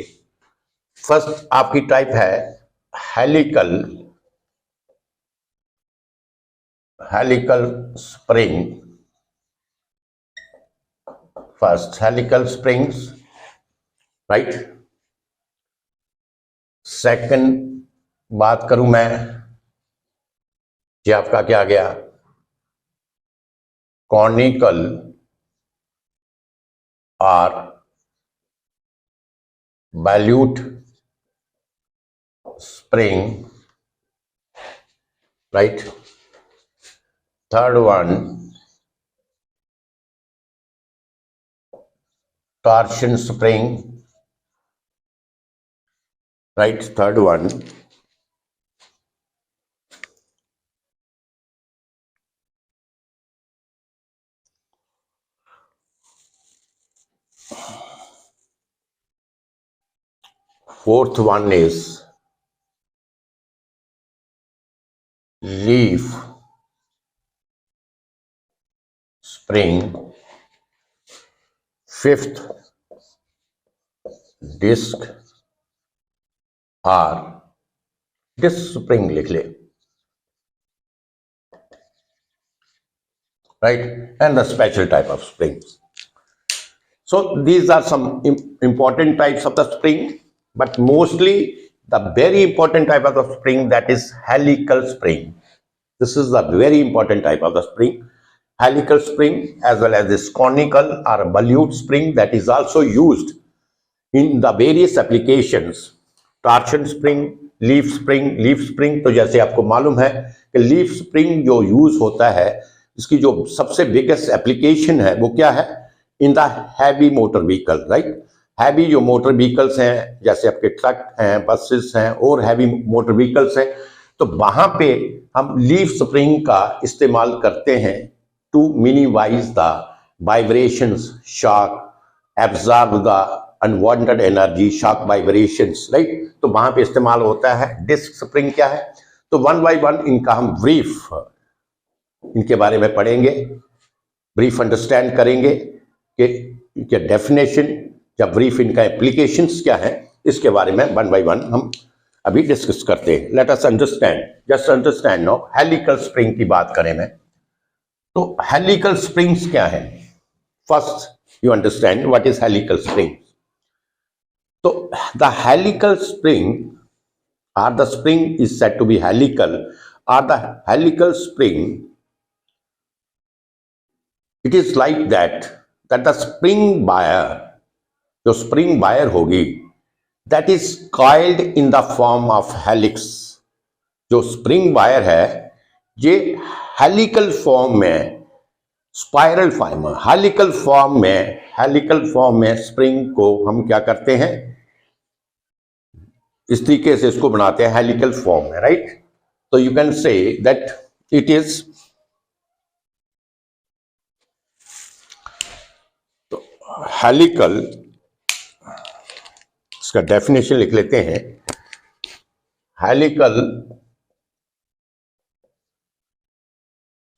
फर्स्ट आपकी टाइप है helical spring. First helical springs, right. Second बात करूं मैं, ये आपका क्या आ गया, कॉनिकल और volute spring, right. Third one torsion spring, right, third one fourth one is leaf spring, fifth disc और डिस्क स्प्रिंग लिख ले, right, and the special type of springs। So these are some important types of the spring, but mostly the very important type of the spring, that is helical spring. This is the very important type of the spring, helical spring, as well as this conical or volute spring that is also used in the various applications. Torsion spring, leaf spring, तो जैसे आपको मालूम है कि लीफ स्प्रिंग जो यूज होता है, इसकी जो सबसे बिगेस्ट एप्लीकेशन है वो क्या है, in the heavy motor vehicle, right. Heavy जो मोटर व्हीकल्स हैं, जैसे आपके ट्रक हैं, बसेस हैं और हैवी मोटर व्हीकल्स हैं, तो वहां पे हम लीफ स्प्रिंग का इस्तेमाल करते हैं to minimize the vibrations, shock, absorb the unwanted energy, shock vibrations, right. तो वहां पे इस्तेमाल होता है। डिस्क स्प्रिंग क्या है, तो वन बाय वन इनका हम ब्रीफ इनके बारे में पढ़ेंगे, ब्रीफ अंडरस्टैंड करेंगे कि क्या डेफिनेशन या ब्रीफ इनका एप्लीकेशंस क्या है, इसके बारे में वन बाय वन हम अभी डिस्कस करते हैं। Let us understand, just understand no helical spring की बात करें मैं, तो हेलिकल स्प्रिंग्स क्या है। First you understand what is helical spring. So the helical spring, or the spring is said to be helical, or the helical spring, it is like that the spring wire, जो spring wire होगी, that is coiled in the form of helix. जो spring wire है ये helical form में, स्पाइरल फॉर्म में, हेलिकल फॉर्म में स्प्रिंग को हम क्या करते हैं, इस तरीके से इसको बनाते हैं हेलिकल फॉर्म में, राइट। तो you can say that it is, तो हेलिकल, इसका डेफिनेशन लिख लेते हैं। Helical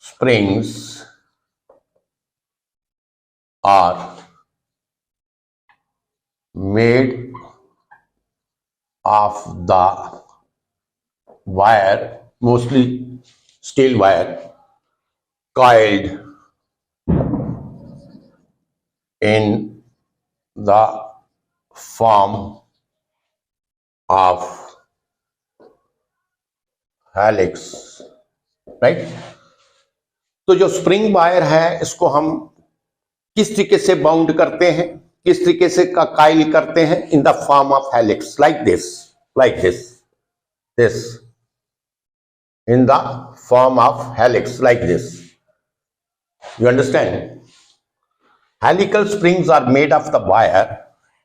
springs are made of the wire, mostly steel wire, coiled in the form of helix, right। तो जो स्प्रिंग वायर है इसको हम किस तरीके से बाउंड करते हैं, किस तरीके से का काइल करते हैं, in the form of helix, like this in the form of helix, like this. You understand, helical springs are made of the wire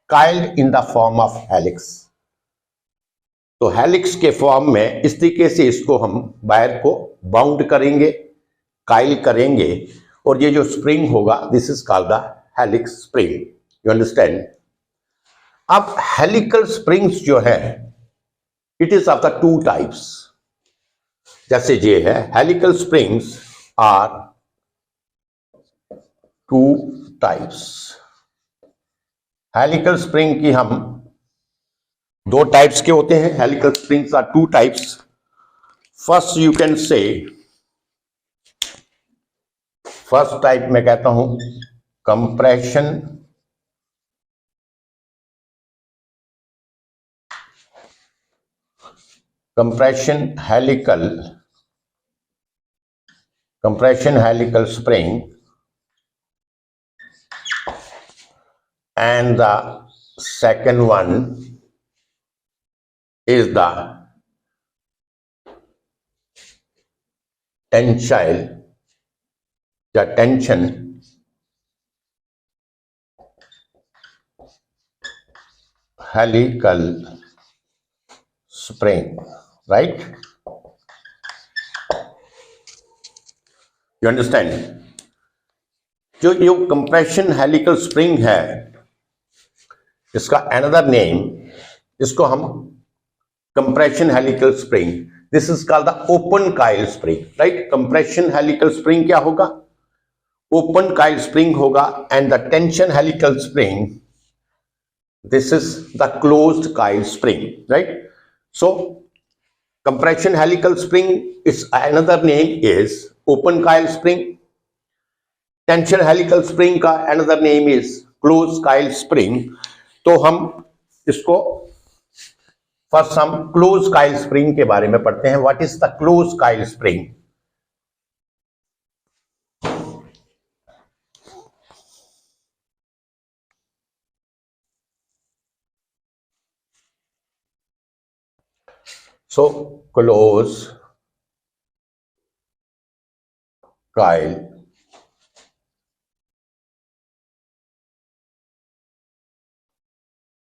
coiled in the form of helix. तो हेलिक्स के फॉर्म में इस तरीके से इसको हम वायर को बाउंड करेंगे, काइल करेंगे, और ये जो स्प्रिंग होगा this is called the helix spring. You understand. अब हेलिकल स्प्रिंग्स जो है it is of the two types, जैसे ये है helical springs are two types. Helical spring की हम दो टाइप्स के होते हैं, helical springs are two types. First you can say, first type में कहता हूं compression helical spring, and the second one is the tensile, the tension helical spring, right? You understand? जो कंप्रेशन हेलिकल स्प्रिंग है, इसका अनदर नेम, इसको हम compression helical spring, this is called the open coil spring, right. Compression helical spring क्या होगा, ओपन काइल स्प्रिंग होगा, and the tension helical spring, this is the closed coil spring, right. So compression helical spring, its another name is open coil spring. Tension helical spring का another name is close coil spring. तो हम इसको फर्स्ट हम क्लोज काइल स्प्रिंग के बारे में पढ़ते हैं. What is the close coil spring? So close coil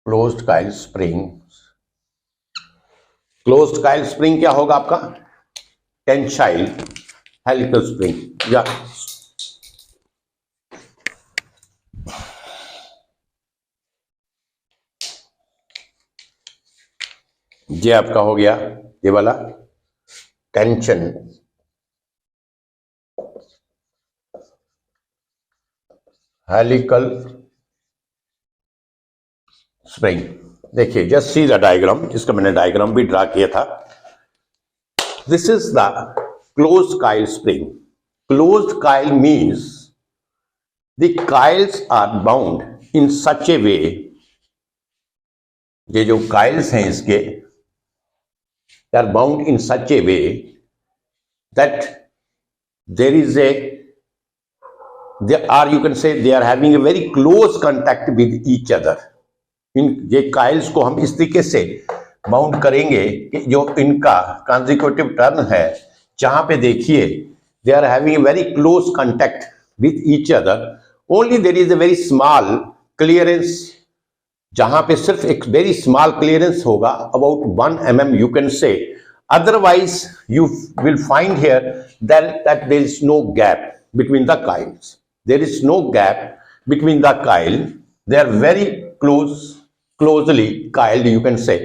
closed coil spring. Closed coil spring क्या होगा आपका? Tensile helical spring. या ये आपका हो गया ये वाला टेंशन हेलिकल स्प्रिंग. देखिए जस्ट सी द डायग्राम, जिसका मैंने डायग्राम भी ड्रा किया था. This is the close coil spring. Close coil means the coils are bound in such a way. ये जो काइल्स हैं इसके are bound in such a way that there is a they are, you can say, they are having a very close contact with each other. इन ये काइल्स को हम इस तरीके से बाउंड करेंगे कि जो इनका कंसेक्यूटिव टर्न है, जहां पे देखिए they are having a very close contact with each other. Only there is a very small clearance, जहां पे सिर्फ एक वेरी स्मॉल क्लियरेंस होगा about 1 mm, you can say. Otherwise you will find here that there is no gap between the coils. There is no gap between the coil. They are very closely coiled, you can say.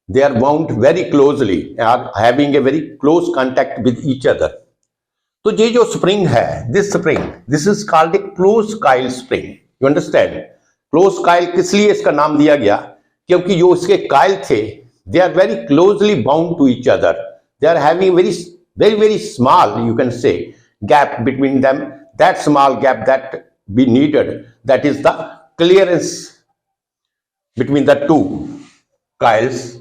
They are bound very closely, are having a very close contact with each other. तो ये जो spring है, this is called a closed coil spring. You understand? Closed coil किस लिए इसका नाम दिया गया? क्योंकि जो इसके coil थे, they are very closely bound to each other. They are having very small, you can say, gap between them. That small gap that be needed, that is the clearance between the two coils,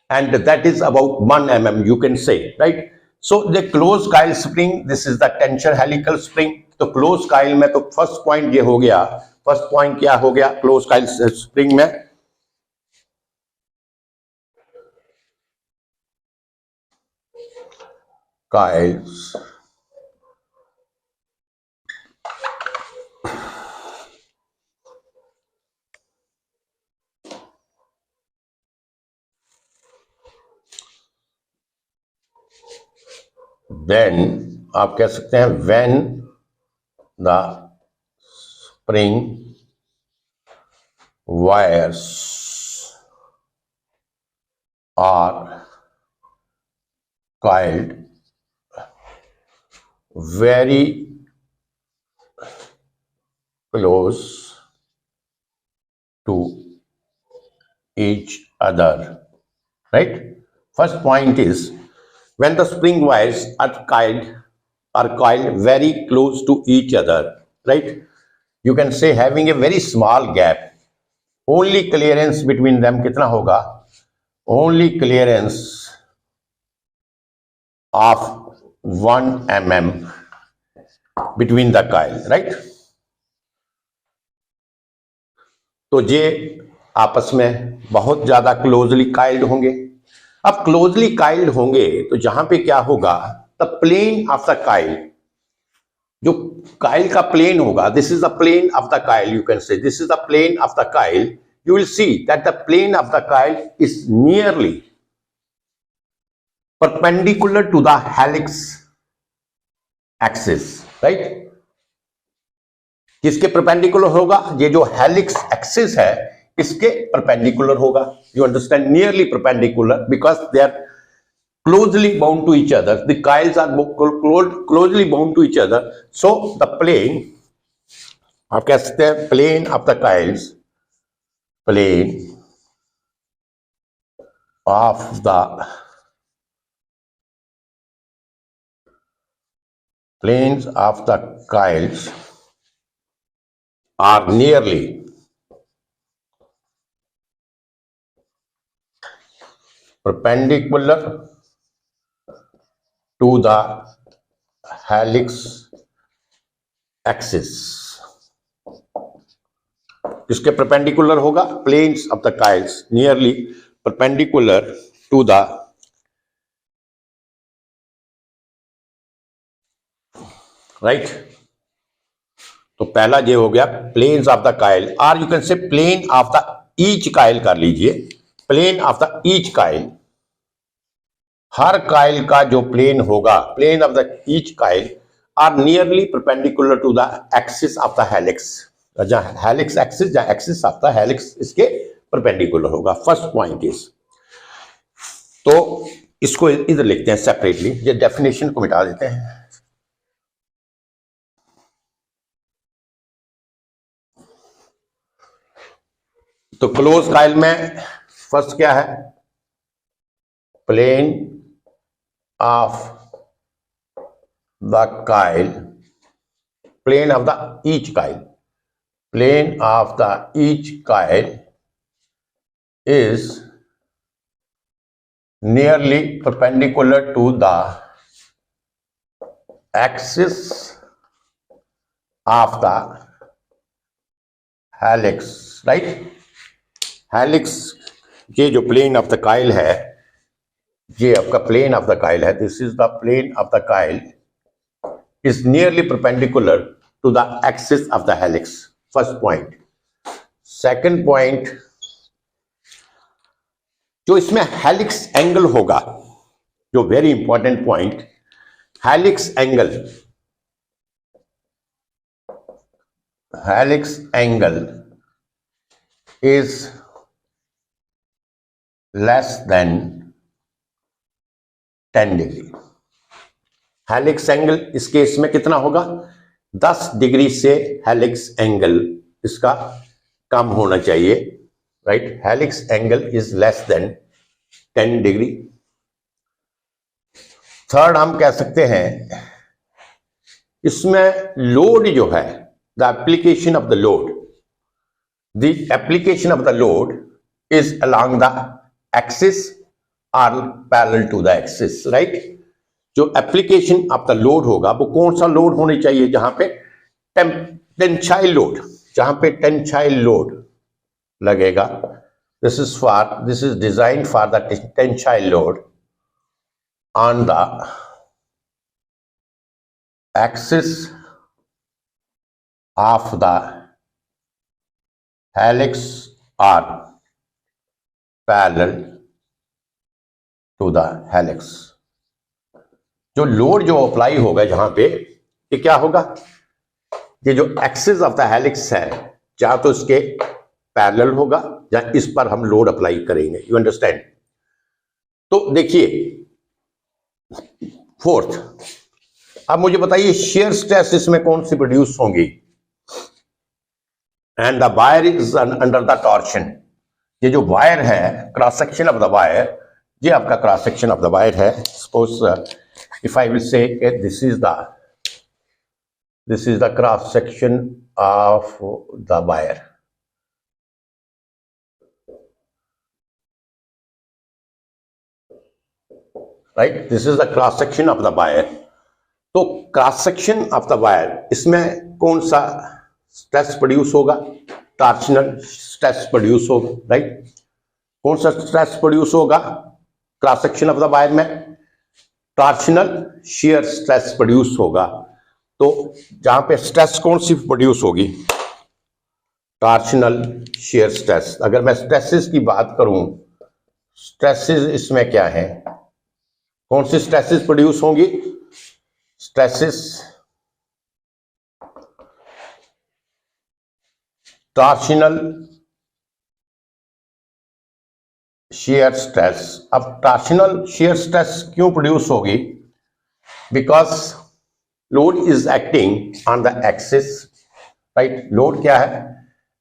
and that is about 1 mm, you can say, right? So the closed coil spring, this is the tension helical spring. तो closed coil में तो फर्स्ट पॉइंट ये हो गया. फर्स्ट पॉइंट क्या हो गया closed coil spring में? coils when, आप कह सकते हैं when the spring wires are coiled very close to each other, right? First point is when the spring wires are coiled very close to each other, right? You can say having a very small gap. Only clearance between them कितना होगा? Only clearance of 1 mm between the coil, right? तो ये आपस में बहुत ज्यादा क्लोजली काइल्ड होंगे. अब क्लोजली काइल्ड होंगे तो जहां पे क्या होगा, the plane of the coil, जो काइल का प्लेन होगा, this is the plane of the coil, you can say this is the plane of the coil. You will see that the plane of the coil is nearly perpendicular to the helix axis, right? किसके परपेंडिकुलर होगा? ये जो हेलिक्स एक्सिस है इसके परपेंडिकुलर होगा. You understand? Nearly perpendicular because they are closely bound to each other. The coils are closely bound to each other. So the plane, आप कह सकते हैं plane of the coils, plane of the planes of the coils are nearly perpendicular to the helix axis. किसके परपेंडिकुलर होगा? Planes of the coils nearly perpendicular to the right. तो पहला ये हो गया planes of the coil, or you can say plane of the each coil कर लीजिए। Plane of the each coil, हर काइल का जो प्लेन होगा, plane of the each coil are nearly perpendicular to the axis of the helix. जहां हेलिक्स एक्सिस, जहां एक्सिस ऑफ द हेलिक्स इसके परपेंडिकुलर होगा। फर्स्ट पॉइंट इज, तो इसको इधर लिखते हैं सेपरेटली, ये डेफिनेशन को मिटा देते हैं। तो क्लोज काइल में फर्स्ट क्या है? Plane of the coil, plane of the each coil, plane of the each coil is nearly perpendicular to the axis of the helix, right? Helix ये जो प्लेन ऑफ द काइल है, ये आपका प्लेन ऑफ द काइल है, this is the plane of the coil is nearly perpendicular to the axis of the helix. First point. Second point, जो इसमें हेलिक्स एंगल होगा, जो very important point, helix angle, helix angle is less than 10 degree. Helix angle इस केस में कितना होगा? 10 डिग्री से हेलिक्स एंगल इसका कम होना चाहिए, right? Helix angle is less than 10 degree. Third हम कह सकते हैं इसमें लोड जो है, the application of the load, the application of the load is along the axis or parallel to the axis, right? जो एप्लीकेशन ऑफ द लोड होगा वो कौन सा लोड होनी चाहिए? जहां पे टेंसाइल लोड, जहां पे टेंसाइल लोड लगेगा, this is designed for the tensile load on the axis of the helix or parallel to the helix। जो लोड जो अप्लाई होगा जहां पे, ये क्या होगा? ये जो एक्सिस ऑफ द हेलिक्स है, चाहे तो इसके पैरेलल होगा या इस पर हम लोड अप्लाई करेंगे। You understand? तो देखिए फोर्थ, अब मुझे बताइए शेयर स्ट्रेस इसमें कौन सी प्रोड्यूस होंगी? And the wire is under the torsion. ये जो वायर है, cross section of the wire, ये आपका cross section of the wire है। Suppose if I will say this is the cross section of the wire, right? This is the cross section of the wire. तो cross section of the wire, इसमें कौन सा स्ट्रेस प्रोड्यूस होगा? टॉर्शनल स्ट्रेस प्रोड्यूस होगा, राइट? कौन सा स्ट्रेस प्रोड्यूस होगा cross section of the wire में? टॉर्शनल शियर स्ट्रेस प्रोड्यूस होगा। तो जहां पे स्ट्रेस कौन सी प्रोड्यूस होगी? Torsional shear stress. अगर मैं स्ट्रेसेस की बात करूं, स्ट्रेसेस इसमें क्या है? कौन सी स्ट्रेसेस प्रोड्यूस होंगी? Stresses torsional shear stress। अब टॉर्शनल shear stress क्यों प्रोड्यूस होगी? Because load is acting on the axis, right? Load क्या है?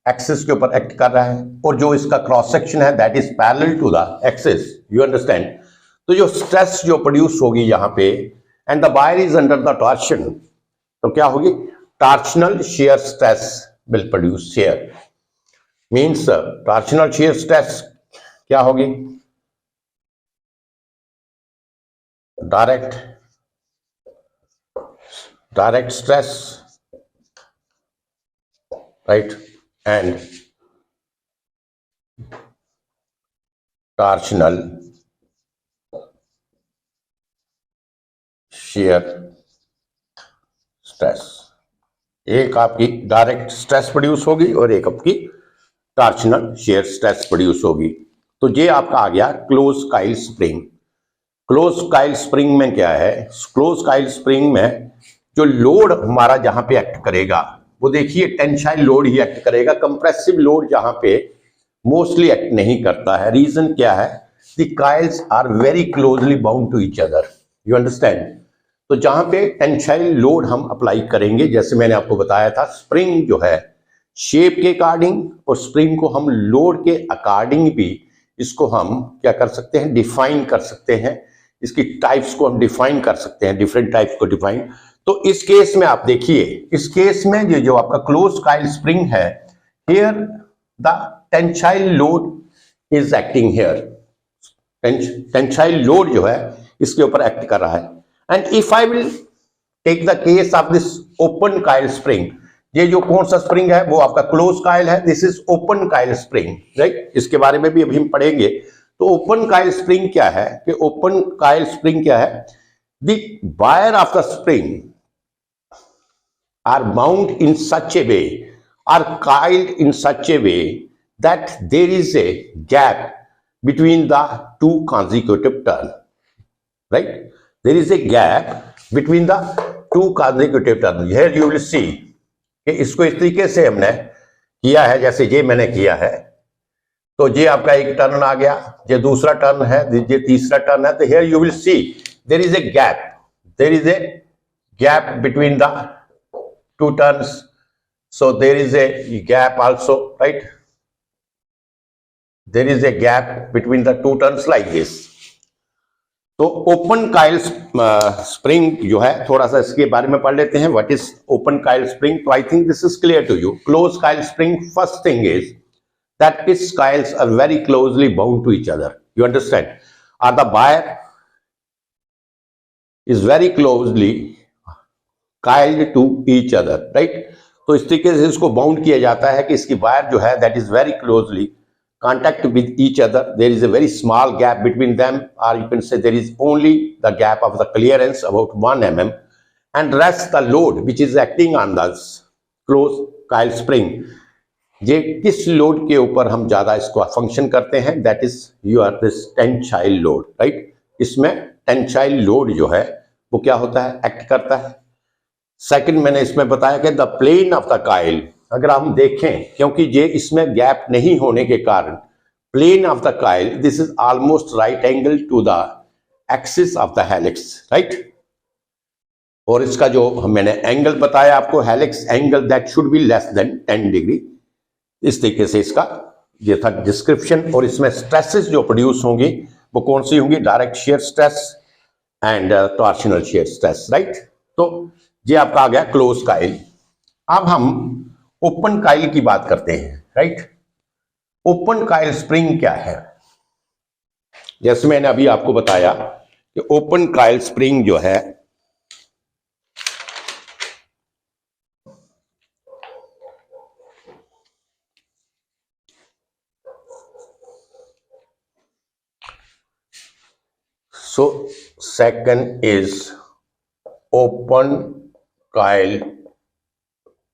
एक्सिस के ऊपर एक्ट कर रहा है, और जो इसका क्रॉस सेक्शन है that is parallel to the axis. You understand? तो जो स्ट्रेस जो प्रोड्यूस होगी यहाँ पे, and the wire is under the torsion, तो क्या होगी? Torsional shear stress will produce here। Means torsional shear stress क्या होगी? direct stress, right, and torsional shear stress। एक आपकी डायरेक्ट स्ट्रेस प्रोड्यूस होगी और एक आपकी टॉर्शनल shear स्ट्रेस प्रोड्यूस होगी। तो ये आपका आ गया close coil spring. Close coil spring में क्या है, क्लोज काइल स्प्रिंग में जो लोड हमारा जहां पे एक्ट करेगा वो देखिए टेंसाइल लोड ही एक्ट करेगा, कंप्रेसिव लोड जहां पे मोस्टली एक्ट नहीं करता है। रीजन क्या है, the coils are very closely bound to each other, you understand. तो जहां पे टेंसाइल लोड हम अप्लाई करेंगे, जैसे मैंने आपको बताया था, स्प्रिंग जो है शेप के अकॉर्डिंग और स्प्रिंग को हम लोड के अकॉर्डिंग भी इसको हम क्या कर सकते हैं, डिफाइन कर सकते हैं। इसकी टाइप्स को हम डिफाइन कर सकते हैं, डिफरेंट टाइप्स को डिफाइन। तो इस केस में आप देखिए, इस केस में ये जो आपका क्लोज काइल स्प्रिंग है, here the tensile load is acting here. Tensile load जो है इसके ऊपर एक्ट कर रहा है। And if I will take the case of this open coil spring, ये जो कौन सा स्प्रिंग है वो आपका क्लोज काइल है, this is open coil spring, right. इसके बारे में भी अभी हम पढ़ेंगे। तो ओपन काइल स्प्रिंग क्या है, कि ओपन काइल स्प्रिंग क्या है, the wire of the spring are bound in such a way, are coiled in such a way that there is a gap between the two consecutive turns, right? There is a gap between the two consecutive turns. Here you will see कि इसको इस तरीके से हमने किया है, जैसे ये मैंने किया है। तो ये आपका एक टर्न आ गया, ये दूसरा टर्न है, ये तीसरा टर्न है। तो here you will see there is a gap, there is a gap between the two turns, so there is a gap also, right? There is a gap between the two turns like this. तो ओपन काइल स्प्रिंग जो है, थोड़ा सा इसके बारे में पढ़ लेते हैं, what is open coil spring. तो I think this is clear to you. Close coil spring, first thing is that its coils are very closely bound to each other, you understand, or the wire is very closely coiled to each other, right? तो इस तरीके से इसको बाउंड किया जाता है कि इसकी वायर जो है that is very closely contact with each other, there is a very small gap between them, और you can say there is only the gap of the clearance about 1 mm, and rest the load which is acting on the close coil spring. ये किस लोड के ऊपर हम ज्यादा इसको फंक्शन करते हैं, that is your this tensile load, right. इसमें टेंसाइल लोड जो है वो क्या होता है, एक्ट करता है। सेकंड मैंने इसमें बताया कि the plane of the coil, अगर हम देखें, क्योंकि ये इसमें गैप नहीं होने के कारण plane of the coil this is almost right angle to the axis of the helix, right. और इसका जो मैंने एंगल बताया आपको, helix angle, that should be less than 10 degree. इस तरीके से इसका ये था डिस्क्रिप्शन। और इसमें स्ट्रेसेस जो प्रोड्यूस होंगी वो कौन सी होंगी, direct shear stress and torsional shear stress, right. तो ये आपका आ गया क्लोज काइल। अब हम ओपन काइल की बात करते हैं, राइट। ओपन काइल स्प्रिंग क्या है, जैसे मैंने अभी आपको बताया कि ओपन काइल स्प्रिंग जो है so second is open coil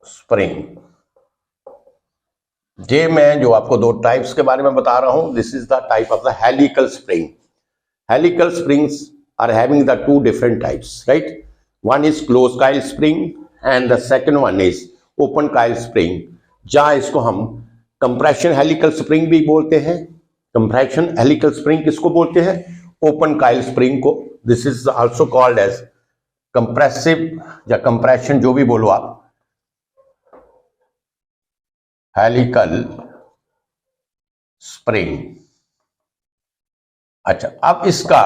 spring। ये मैं जो आपको दो टाइप्स के बारे में बता रहा हूं, this is the type of the helical spring. Helical springs are having the two different types, right. One is close coil spring and the second one is open coil spring, जहां इसको हम कंप्रेशन हेलिकल स्प्रिंग भी बोलते हैं। कंप्रेशन हेलिकल स्प्रिंग किसको बोलते हैं, ओपन काइल स्प्रिंग को। This is also called as compressive या कंप्रेशन, जो भी बोलो आप, हेलिकल स्प्रिंग। अच्छा, अब इसका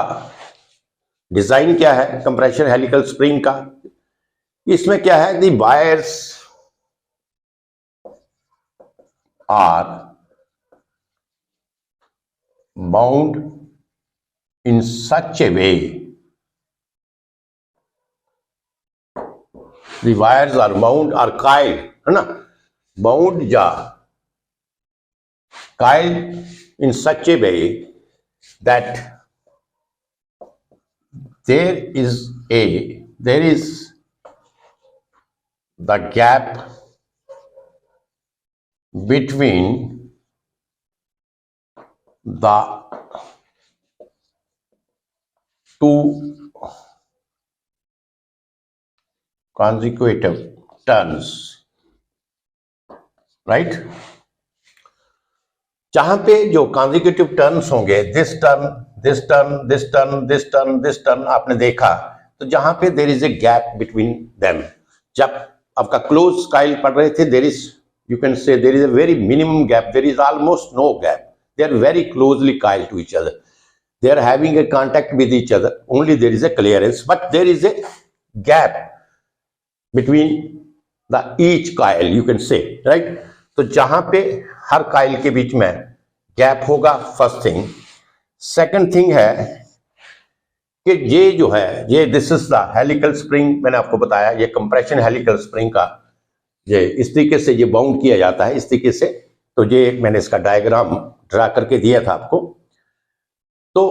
डिजाइन क्या है कंप्रेशन हेलिकल स्प्रिंग का। इसमें क्या है, the wires are bound in such a way the wires are bound or coiled, है ना, bound या coiled in such a way that there is the gap between the two consecutive turns, right. जहां पे जो consecutive टर्न्स होंगे, this turn, this turn, this turn, this turn, this turn, आपने देखा, तो जहां पे देर is a gap between them, जब आपका क्लोज काइल पढ़ रहे थे, there is, you can say there is a very minimum gap, there is almost no gap, they are very closely coiled to each other, they are having a contact with each other, only there is a clearance, but there is a gap between the each coil, you can say, right। तो जहां पे हर काइल के बीच में गैप होगा, फर्स्ट थिंग। सेकंड थिंग है कि ये जो है, ये this is the helical spring, मैंने आपको बताया ये कंप्रेशन हेलिकल स्प्रिंग का, ये इस तरीके से ये बाउंड किया जाता है, इस तरीके से। तो ये मैंने इसका डायग्राम ड्रा करके दिया था आपको। तो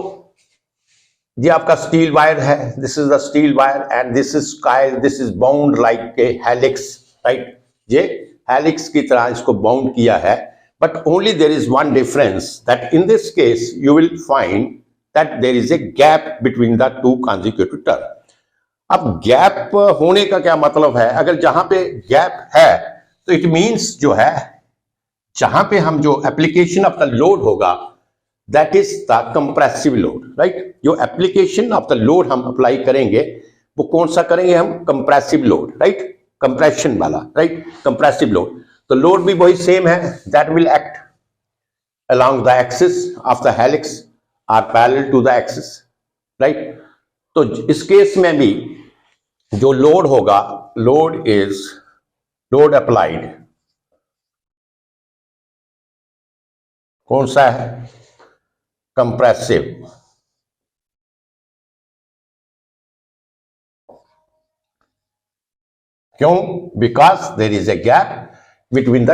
ये आपका स्टील वायर है, this is the steel wire and this is coil, this is bound like a helix, right. ये हेलिक्स की तरह इसको बाउंड किया है, but only there is one difference that in this case you will find that there is a gap between the two consecutive turn. अब गैप होने का क्या मतलब है? अगर जहां पे गैप है तो इट मींस जो है, जहां पे हम जो एप्लीकेशन ऑफ द लोड होगा that is the compressive load, right. जो एप्लीकेशन ऑफ द लोड हम अप्लाई करेंगे वो कौन सा करेंगे हम? कंप्रेसिव लोड, राइट, कंप्रेशन वाला, राइट, कंप्रेसिव लोड। तो लोड भी वही सेम है, that will act along the axis of the helix or parallel to the axis, right। तो इस केस में भी जो लोड होगा, लोड इज लोड अप्लाइड, कौन सा है? कंप्रेसिव। क्यों? Because there is a gap between the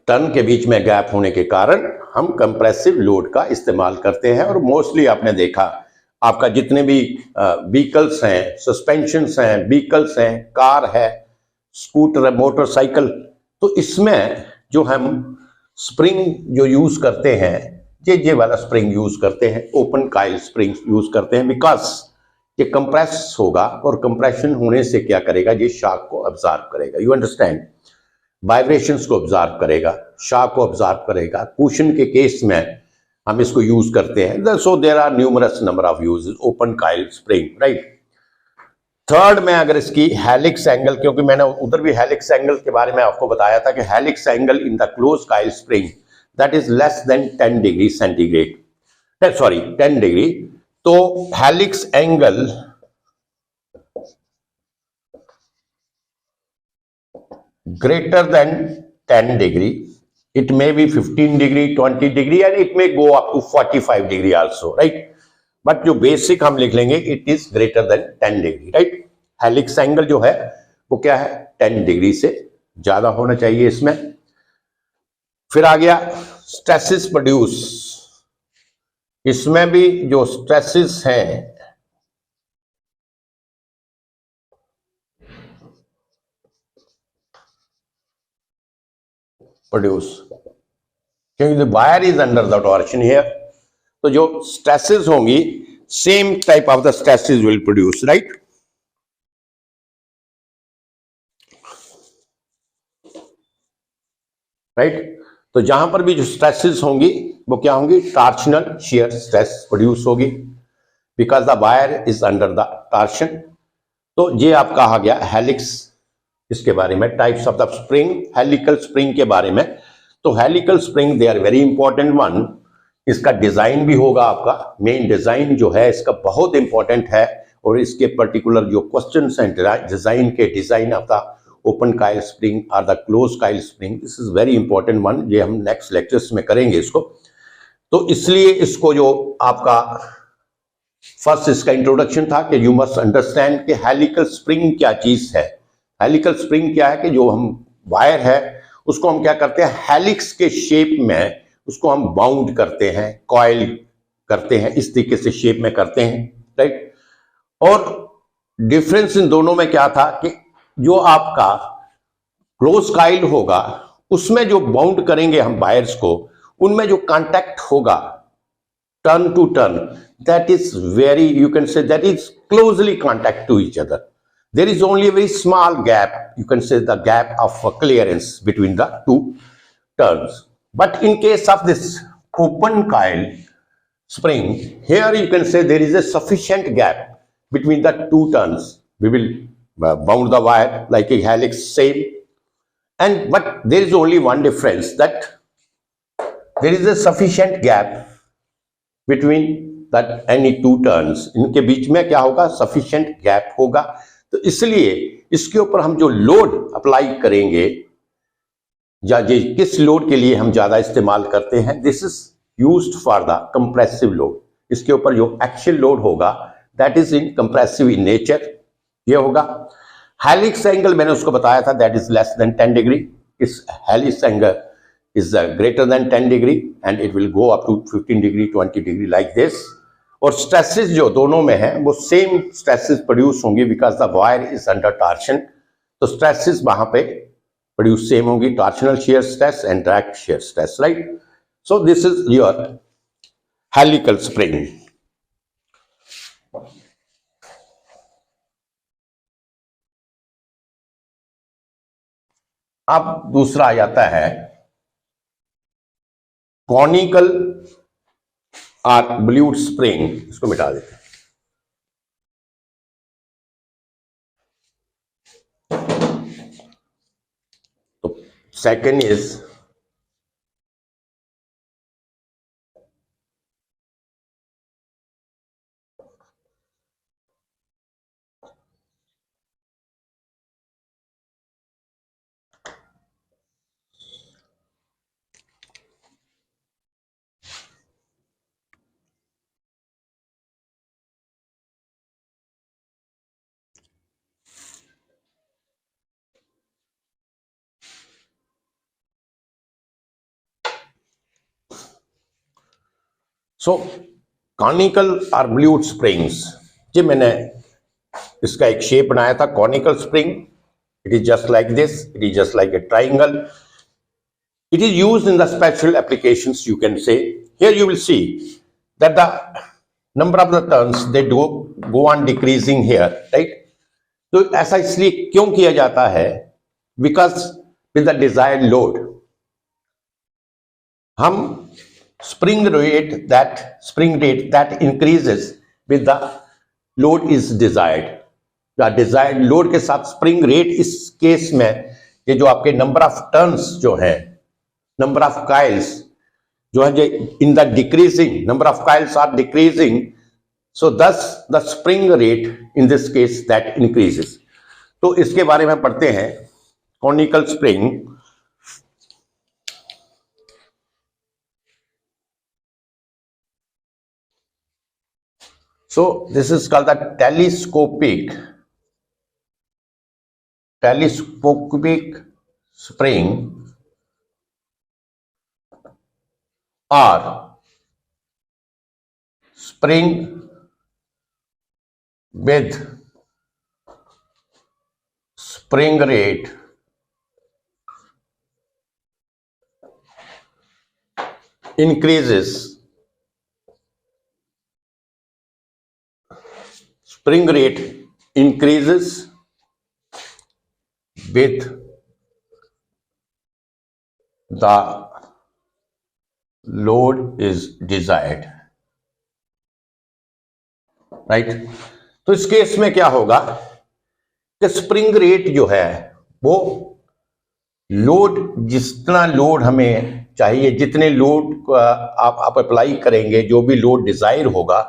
turn के बीच में गैप होने के कारण हम कंप्रेसिव लोड का इस्तेमाल करते हैं। और मोस्टली आपने देखा, आपका जितने भी व्हीकल्स हैं, सस्पेंशंस हैं, व्हीकल्स हैं, कार है, स्कूटर है, मोटरसाइकिल, तो इसमें जो हम स्प्रिंग जो यूज करते हैं, ये वाला स्प्रिंग यूज करते हैं, ओपन काइल स्प्रिंग यूज करते हैं, बिकॉज ये कंप्रेस होगा और कंप्रेशन होने से क्या करेगा? ये शॉक को ऑब्जर्व करेगा, यू अंडरस्टैंड, वाइब्रेशंस को ऑब्जर्व करेगा, शॉक को ऑब्जर्व करेगा। कुशन के केस में हम इसको यूज करते हैं। So there are numerous number of uses, open coil spring, right. Third में अगर इसकी हेलिक्स एंगल, क्योंकि मैंने उधर भी हेलिक्स एंगल के बारे में आपको बताया था कि helix angle in the close coil spring that is less than 10 degree centigrade, sorry 10 degree. तो helix angle greater than 10 degree, it may be 15 degree, 20 degree and it may go up to 45 degree also, right। but जो basic हम लिख लेंगे, it is greater than 10 degree, right। Helix angle जो है वो क्या है? 10 डिग्री से ज्यादा होना चाहिए इसमें। फिर आ गया स्ट्रेसेस प्रोड्यूस, इसमें भी जो स्ट्रेसेस हैं प्रोड्यूस, क्योंकि the wire is under the torsion here, तो जो स्ट्रेसेस होंगी same type of the stresses will produce, right. Right, तो जहां पर भी जो स्ट्रेसेस होंगी वो क्या होंगी? टॉर्शनल शियर स्ट्रेस प्रोड्यूस होगी, because the wire is under the torsion. तो ये आपका आ गया हेलिक्स, इसके बारे में, types of the spring, helical spring के बारे में। तो helical spring they are very important one. इसका डिजाइन भी होगा, आपका मेन डिजाइन जो है इसका बहुत इंपॉर्टेंट है, और इसके पर्टिकुलर जो क्वेश्चंस हैं डिजाइन के, design of the open coil spring और the close coil spring, this is very important one. ये हम नेक्स्ट लेक्चर्स में करेंगे इसको। तो इसलिए इसको जो आपका फर्स्ट इसका इंट्रोडक्शन था कि यू मस्ट अंडरस्टैंड कि हेलिकल स्प्रिंग क्या चीज है। हेलिकल स्प्रिंग क्या है कि जो हम वायर है उसको हम क्या करते हैं, हेलिक्स के शेप में उसको हम बाउंड करते हैं, कॉइल करते हैं, इस तरीके से शेप में करते हैं, राइट। और डिफरेंस इन दोनों में क्या था कि जो आपका क्लोज कॉइल होगा उसमें जो बाउंड करेंगे हम वायर्स को, उनमें जो कांटेक्ट होगा turn to turn, that is very, you can say that is closely contact to each other. There is only a very small gap, you can say the gap of clearance between the two turns. But in case of this open coil spring, here you can say there is a sufficient gap between the two turns. We will bound the wire like a helix, same. And but there is only one difference, that there is a sufficient gap between that any two turns. इनके बीच में क्या होगा, sufficient gap होगा। तो इसलिए इसके ऊपर हम जो लोड अप्लाई करेंगे या किस लोड के लिए हम ज्यादा इस्तेमाल करते हैं, this is used for the compressive load. इसके ऊपर जो एक्शियल लोड होगा that is in compressive in nature, ये होगा। हेलिक्स एंगल मैंने उसको बताया था, that is less than 10 degree. इस helix angle is greater than 10 degree and it will go up to 15 degree, 20 degree like this. और स्ट्रेसेस जो दोनों में है वो सेम स्ट्रेसेस प्रोड्यूस होंगी because the wire is under torsion. तो स्ट्रेसेस वहां पे प्रोड्यूस सेम होंगी, torsional shear stress and direct shear stress, right? So this is your helical spring. अब दूसरा आ जाता है कॉनिकल आर्बल्यूट स्प्रिंग। इसको मिटा देते हैं। तो second is so conical or volute springs. जी मैंने इसका एक शेप बनाया था conical spring. It is just like this, it is just like a triangle. It is used in the special applications, you can say. Here you will see that the number of the turns they go on decreasing here, right. तो ऐसा इसलिए क्यों किया जाता है, because with the desired load हम spring rate that increases with the load is desired. The desired load के साथ spring rate इस केस में ये जो आपके number of turns जो है, number of coils जो है, in the decreasing, number of coils are decreasing, so thus the spring rate in this case that increases. तो इसके बारे में पढ़ते हैं conical spring। So this is called the telescopic spring or spring with spring rate increases. Spring rate increases with the load is desired, right? तो इस केस में क्या होगा कि स्प्रिंग रेट जो है वो लोड, जितना लोड हमें चाहिए, जितने लोड आप अप्लाई करेंगे, जो भी लोड डिजायर होगा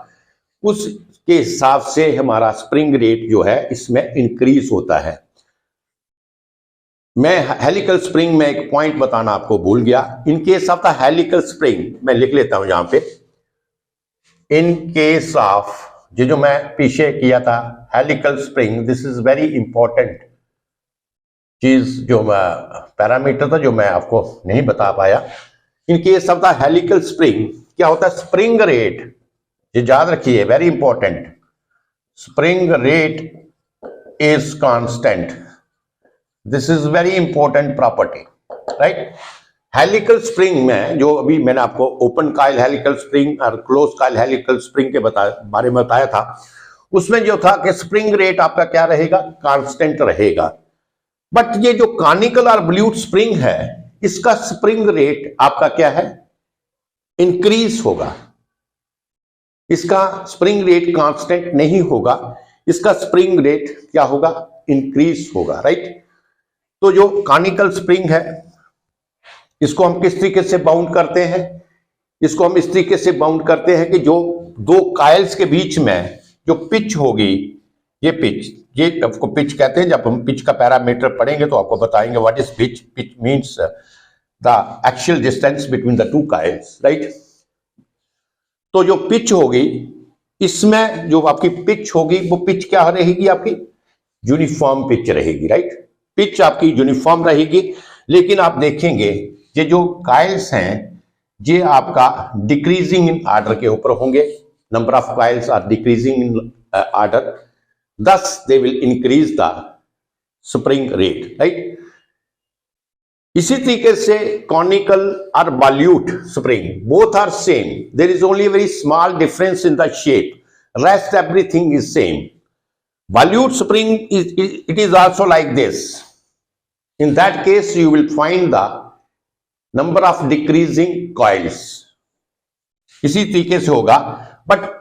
उसके हिसाब से हमारा स्प्रिंग रेट जो है इसमें इंक्रीज होता है। मैं हेलिकल स्प्रिंग में एक पॉइंट बताना आपको भूल गया। इन case of the helical spring मैं लिख लेता हूं यहां पे, इन केस ऑफ ये जो मैं पीछे किया था helical spring, this is very important चीज, जो पैरामीटर था जो मैं आपको नहीं बता पाया। इन case of the helical spring क्या होता है, स्प्रिंग रेट, ये याद रखिए, very important, spring rate is constant, this is very important property, right. Helical spring में जो अभी मैंने आपको ओपन कॉइल हेलिकल स्प्रिंग और क्लोज कॉइल हेलिकल स्प्रिंग के बारे में बताया था, उसमें जो था कि स्प्रिंग रेट आपका क्या रहेगा, कांस्टेंट रहेगा। बट ये जो कॉनिकल और वॉल्यूट स्प्रिंग है, इसका स्प्रिंग रेट आपका क्या है, इंक्रीज होगा। इसका स्प्रिंग रेट कांस्टेंट नहीं होगा, इसका स्प्रिंग रेट क्या होगा, इंक्रीज होगा, राइट। तो जो कॉनिकल स्प्रिंग है, इसको हम किस तरीके से बाउंड करते हैं, इसको हम इस तरीके से बाउंड करते हैं कि जो दो कॉइल्स के बीच में जो पिच होगी, ये पिच, ये आपको पिच कहते हैं। जब हम पिच का पैरामीटर पढ़ेंगे तो आपको बताएंगे what is pitch. Pitch means the actual distance between the two coils, right. तो जो पिच होगी, इसमें जो आपकी पिच होगी, वो पिच क्या रहेगी, आपकी यूनिफॉर्म पिच रहेगी, राइट। पिच आपकी यूनिफॉर्म रहेगी। लेकिन आप देखेंगे ये जो कॉइल्स हैं, ये आपका डिक्रीजिंग इन ऑर्डर के ऊपर होंगे, number of coils are decreasing in order, thus they will increase the spring rate, right। इसी तरीके से conical or volute spring, both are same, there is only a very small difference in the shape, rest everything is same। Volute spring it is also like this, in that case you will find the number of decreasing coils, इसी तरीके से होगा। बट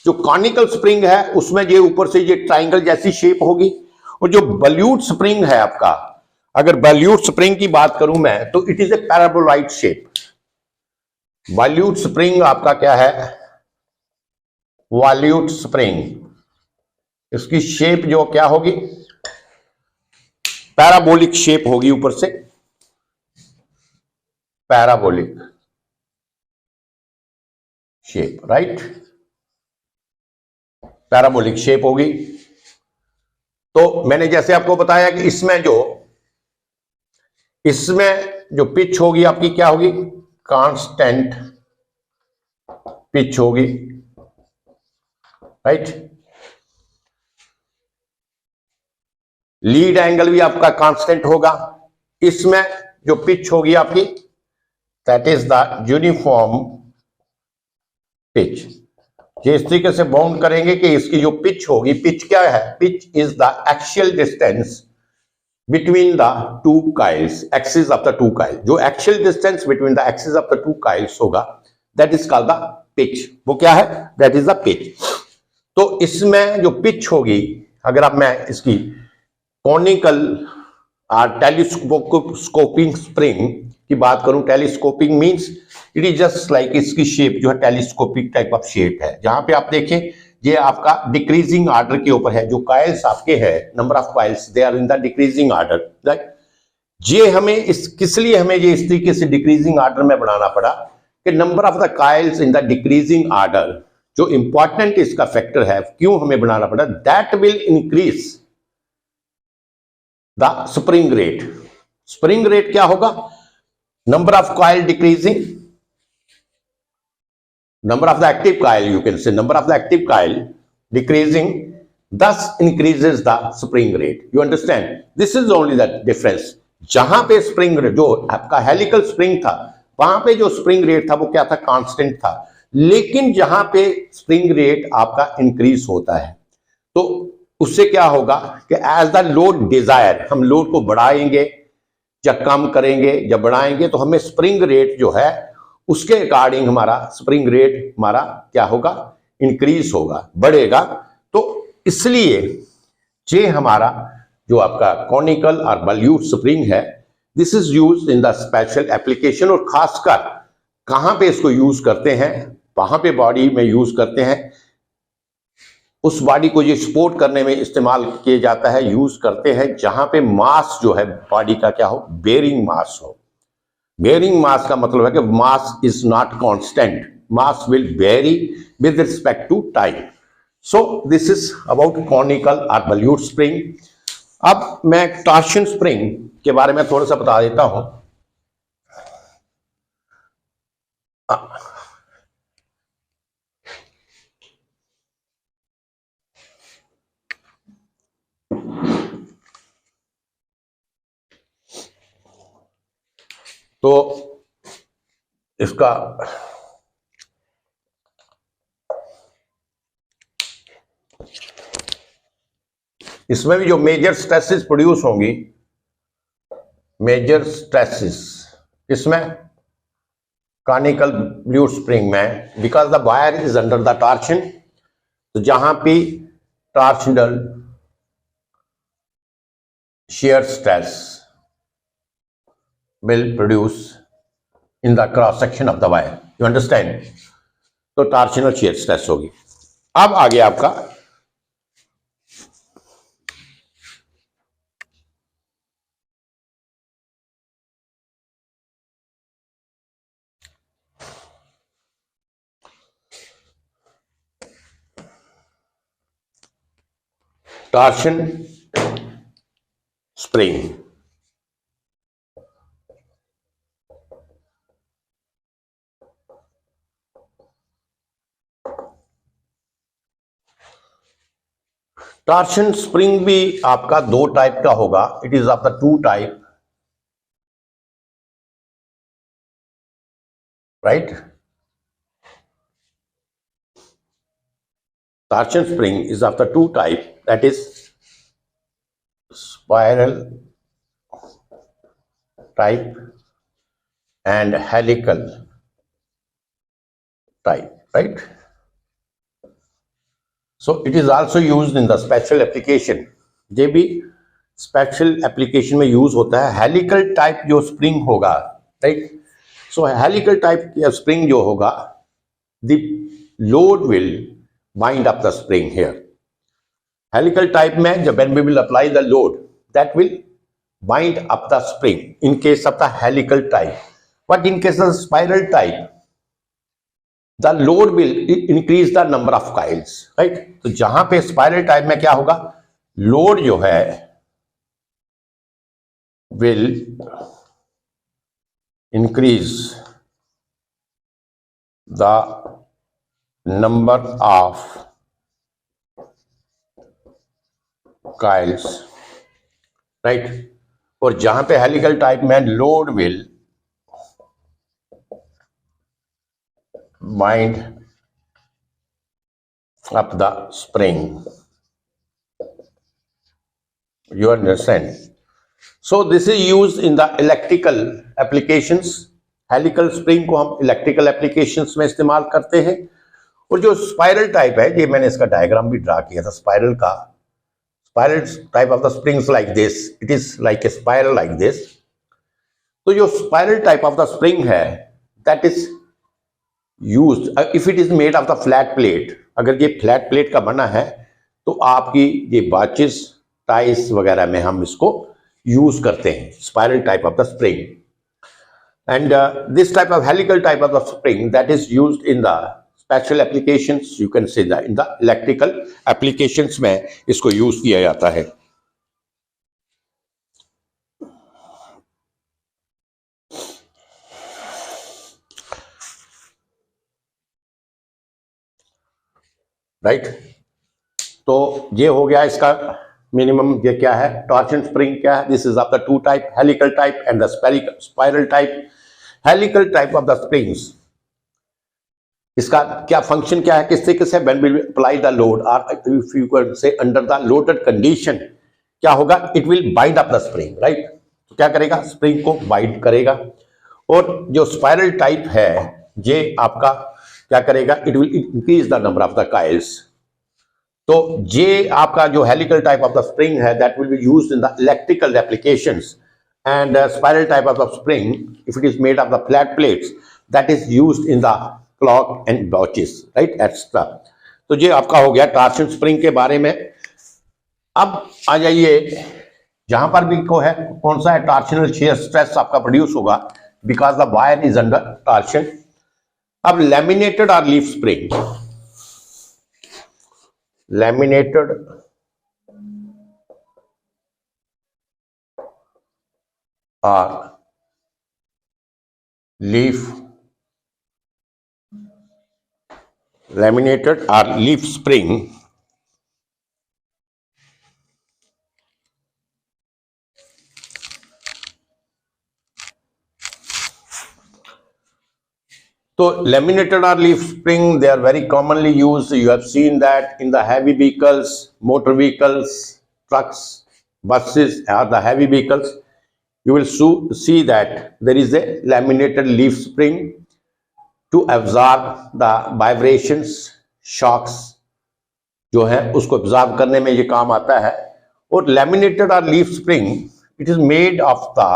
जो कॉनिकल स्प्रिंग है उसमें ये ऊपर से ये ट्राइंगल जैसी शेप होगी, और जो वॉल्यूट स्प्रिंग है आपका, अगर वॉल्यूट स्प्रिंग की बात करूं मैं, तो it is a paraboloid shape. वॉल्यूट spring आपका क्या है, वॉल्यूट स्प्रिंग, इसकी शेप जो क्या होगी, पैराबोलिक शेप होगी, ऊपर से parabolic shape, right, parabolic shape होगी। तो मैंने जैसे आपको बताया कि इसमें जो पिच होगी आपकी क्या होगी, कांस्टेंट पिच होगी, राइट। लीड एंगल भी आपका कांस्टेंट होगा। इसमें जो पिच होगी आपकी, that is the uniform pitch. ये इस तरीके से बाउंड करेंगे कि इसकी जो पिच होगी, पिच क्या है, pitch is the actual distance between the two coils, axis of the two coil. जो actual distance between the axis of the two coils होगा, that is called the pitch. वो क्या है, दैट इज द पिच। तो इसमें जो पिच होगी, अगर अब मैं इसकी कॉनिकल और टेलीस्कोपिंग स्प्रिंग की बात करूं, telescoping means it is just like, इसकी शेप जो है टेलीस्कोपिक टाइप ऑफ शेप है। जहां पे आप देखें ये आपका डिक्रीजिंग ऑर्डर के ऊपर है, जो कॉइल्स आपके हैं, number of coils they are in the decreasing order, right. ये हमें किस लिए हमें ये इस तरीके से डिक्रीजिंग ऑर्डर में बनाना पड़ा कि number of the coils in the decreasing order, जो इंपॉर्टेंट इसका फैक्टर है, क्यों हमें बनाना पड़ा, that will increase the spring rate. Spring rate क्या होगा, number of coil decreasing, number of the active coil, you can say number of the active coil decreasing, thus increases the spring rate, you understand, this is only the difference। जहां पे स्प्रिंग रेट, जो आपका हेलिकल स्प्रिंग था, वहां पे जो स्प्रिंग रेट था वो क्या था, कांस्टेंट था। लेकिन जहां पे स्प्रिंग रेट आपका इंक्रीज होता है, तो उससे क्या होगा कि एज द लोड डिजायर, हम लोड को बढ़ाएंगे या कम करेंगे या बढ़ाएंगे, तो हमें स्प्रिंग रेट जो है उसके अकॉर्डिंग हमारा स्प्रिंग रेट हमारा क्या होगा, इंक्रीज होगा, बढ़ेगा। तो इसलिए ये हमारा जो आपका कॉनिकल और वॉल्यूट स्प्रिंग है, this is used in the special application. और खासकर कहां पे इसको यूज करते हैं, वहां पे बॉडी में यूज करते हैं, उस बॉडी को ये सपोर्ट करने में इस्तेमाल किया जाता है, यूज करते हैं जहां पे मास जो है बॉडी का क्या हो, बेयरिंग मास हो। बेयरिंग मास का मतलब है कि mass is not constant, mass will vary with respect to time. So this is about conical और बल्यूट स्प्रिंग। अब मैं टॉर्शन स्प्रिंग के बारे में थोड़ा सा बता देता हूं। तो इसका इसमें भी जो मेजर स्ट्रेसेस प्रोड्यूस होंगी, मेजर स्ट्रेसेस इसमें कॉनिकल बल्यूट स्प्रिंग में, because the wire is under the torsion, तो जहां पे torsional shear stress will produce in the cross section of the wire. You understand? तो torsional shear stress होगी। अब आगे आपका torsion spring। टॉर्शन स्प्रिंग भी आपका दो टाइप का होगा। It is of the two type, right. Torsion spring is of the two type, that is spiral type and helical type, right? So it is also used in the special application। ये भी special application में use होता है। helical type जो spring होगा, right? So helical type या spring जो होगा, the load will bind up the spring here। helical type में जब when we will apply the load, that will bind up the spring in case of the helical type, but in case of the spiral type, the load will increase the number of coils, right? तो जहां पे spiral type में क्या होगा, load जो है will increase the number of coils, right. और जहां पे हेलिकल टाइप में load will bind up the spring. You understand? So this is used in the electrical applications. Helical spring को हम इलेक्ट्रिकल एप्लीकेशंस में इस्तेमाल करते हैं। और जो स्पाइरल टाइप है, ये मैंने इसका डायग्राम भी ड्रा किया था स्पाइरल का। Spiral type of the springs like this, it is like a spiral like this। तो जो spiral type of the spring है, that is used if it is made of the flat plate। अगर ये flat plate का बना है तो आपकी ये बाचेस टाइस वगैरह में हम इसको यूज करते हैं, spiral type of the spring। and this type of helical type of the spring that is used in the special applications, you can say that in the electrical applications में इसको यूज किया जाता है। राइट तो ये हो गया इसका मिनिमम। ये क्या है, टॉर्शन स्प्रिंग क्या है? This is of the two type, helical type and the spiral type. Helical type of the springs, इसका क्या फंक्शन क्या है, किस तरीके से when we apply the load और if you can say under the loaded condition क्या होगा, it will bind up the spring, right. तो क्या करेगा, स्प्रिंग को बाइंड करेगा। और जो स्पाइरल टाइप है ये आपका क्या करेगा, it will increase the number of the coils. तो ये आपका जो helical type of the spring है, that will be used in the electrical applications. And spiral type of the spring, if it is made of the flat plates, that is used in the clock and watches, right, extra. तो ये आपका हो गया टॉर्शन स्प्रिंग के बारे में। अब आ जाइए जहां पर भी को है, कौन सा है, टॉर्शनल शियर स्ट्रेस आपका प्रोड्यूस होगा because the wire is under torsion. अब लैमिनेटेड और leaf spring, laminated or leaf spring So laminated or leaf spring, they are very commonly used. You have seen that in the heavy vehicles, motor vehicles, trucks, buses, or the heavy vehicles. You will see that there is a laminated leaf spring to absorb the vibrations, shocks जो है उसको absorb करने में ये काम आता है. और laminated or leaf spring, it is made of the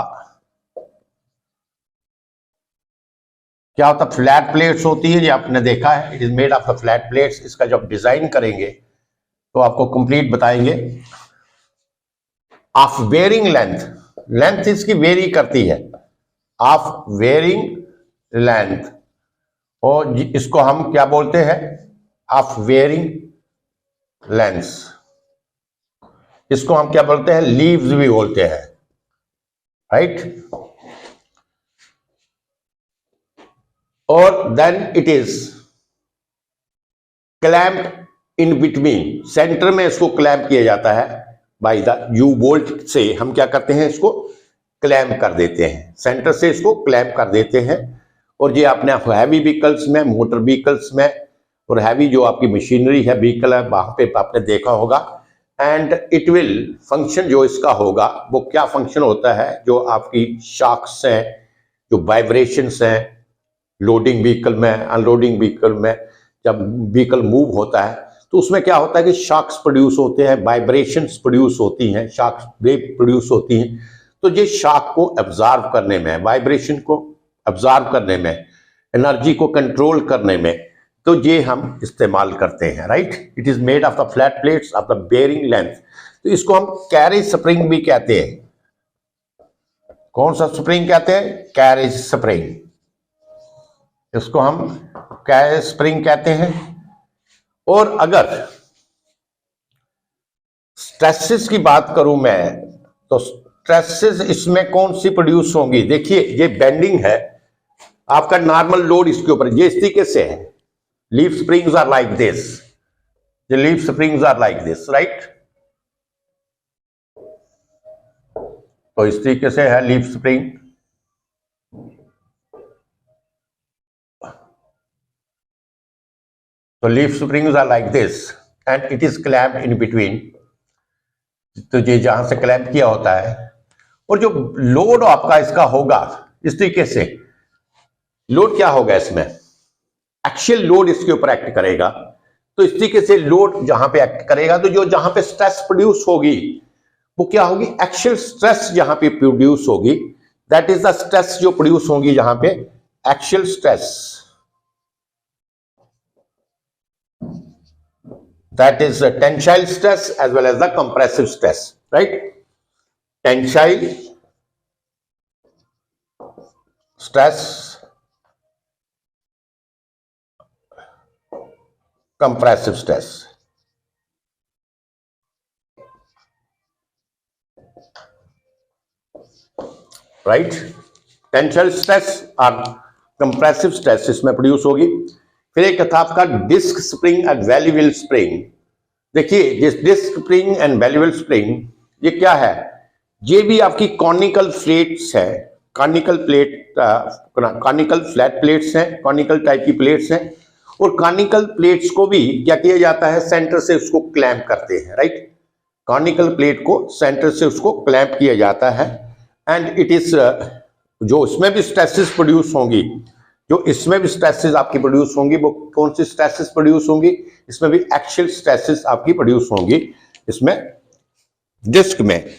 क्या होता है, फ्लैट प्लेट्स होती है, ये आपने देखा है. It is made of the flat plates. इसका जब डिजाइन करेंगे तो आपको कंप्लीट बताएंगे. ऑफ वेरिंग लेंथ, लेंथ इसकी वेरी करती है, ऑफ वेरिंग लेंथ. और इसको हम क्या बोलते हैं, ऑफ वेरिंग लेंथ. इसको हम क्या बोलते हैं, लीव्स भी बोलते हैं, राइट. और then it is clamp in between. Centre में इसको क्लैम्प किया जाता है बाय द यू बोल्ट से. हम क्या करते हैं, इसको क्लैम्प कर देते हैं, सेंटर से इसको क्लैम्प कर देते हैं. और ये आपने हैवी व्हीकल्स में, मोटर व्हीकल्स में और हैवी जो आपकी मशीनरी है, व्हीकल है, वहां पे आपने देखा होगा. एंड इट विल फंक्शन, जो इसका होगा वो क्या फंक्शन होता है, जो आपकी शॉक्स हैं, जो वाइब्रेशंस हैं, लोडिंग व्हीकल में, अनलोडिंग व्हीकल में, जब व्हीकल मूव होता है तो उसमें क्या होता है कि शॉक्स प्रोड्यूस होते हैं, वाइब्रेशंस प्रोड्यूस होती हैं, शॉक्स वेव प्रोड्यूस होती हैं. तो ये शॉक को एब्जॉर्ब करने में, वाइब्रेशन को एब्जॉर्ब करने में, एनर्जी को कंट्रोल करने में, तो ये हम इस्तेमाल करते हैं, right. It is made of the flat plates of the bearing length. तो इसको हम कैरेज स्प्रिंग भी कहते हैं. कौन सा स्प्रिंग कहते हैं, कैरेज स्प्रिंग. इसको हम कैरेज स्प्रिंग कहते हैं. और अगर स्ट्रेसेस की बात करूं मैं, तो स्ट्रेसेस इसमें कौन सी प्रोड्यूस होंगी. देखिए ये बेंडिंग है, आपका नॉर्मल लोड इसके ऊपर ये इस तरीके से है. Leaf springs are like this, ये leaf springs are like this, right. तो इस तरीके से है leaf spring. So leaf springs are like this and it is clamped in between. तो ये जहां से क्लैम्प किया होता है, और जो लोड आपका इसका होगा इस तरीके से, लोड क्या होगा इसमें, एक्शियल लोड इसके ऊपर एक्ट करेगा. तो इस तरीके से लोड जहां पे एक्ट करेगा, तो जो जहां पे स्ट्रेस प्रोड्यूस होगी वो क्या होगी, एक्शियल स्ट्रेस जहां पे प्रोड्यूस होगी, दैट इज द स्ट्रेस जो प्रोड्यूस होगी जहां पे, axial stress. That is the tensile stress as well as the compressive stress, right. Tensile stress, compressive stress, right. Tensile stress और compressive stress इसमें प्रोड्यूस होगी. फिर एक था आपका डिस्क स्प्रिंग एंड वैल्यूबल स्प्रिंग. देखिए ये डिस्क स्प्रिंग एंड वैल्यूबल स्प्रिंग ये क्या है, ये भी आपकी कॉनिकल प्लेट्स है, conical plate, conical flat plates हैं, कॉनिकल टाइप की प्लेट्स हैं. और कॉनिकल प्लेट्स को भी क्या किया जाता है, सेंटर से उसको क्लैंप करते हैं, राइट. कॉनिकल प्लेट को सेंटर से उसको क्लैंप किया जाता है. एंड इट इज जो इसमें भी स्ट्रेसेस प्रोड्यूस होंगी, जो इसमें भी स्ट्रेसेस आपकी प्रोड्यूस होंगी, वो कौन सी स्ट्रेसेस प्रोड्यूस होंगी, इसमें भी एक्शियल स्ट्रेसेस आपकी प्रोड्यूस होंगी इसमें डिस्क में.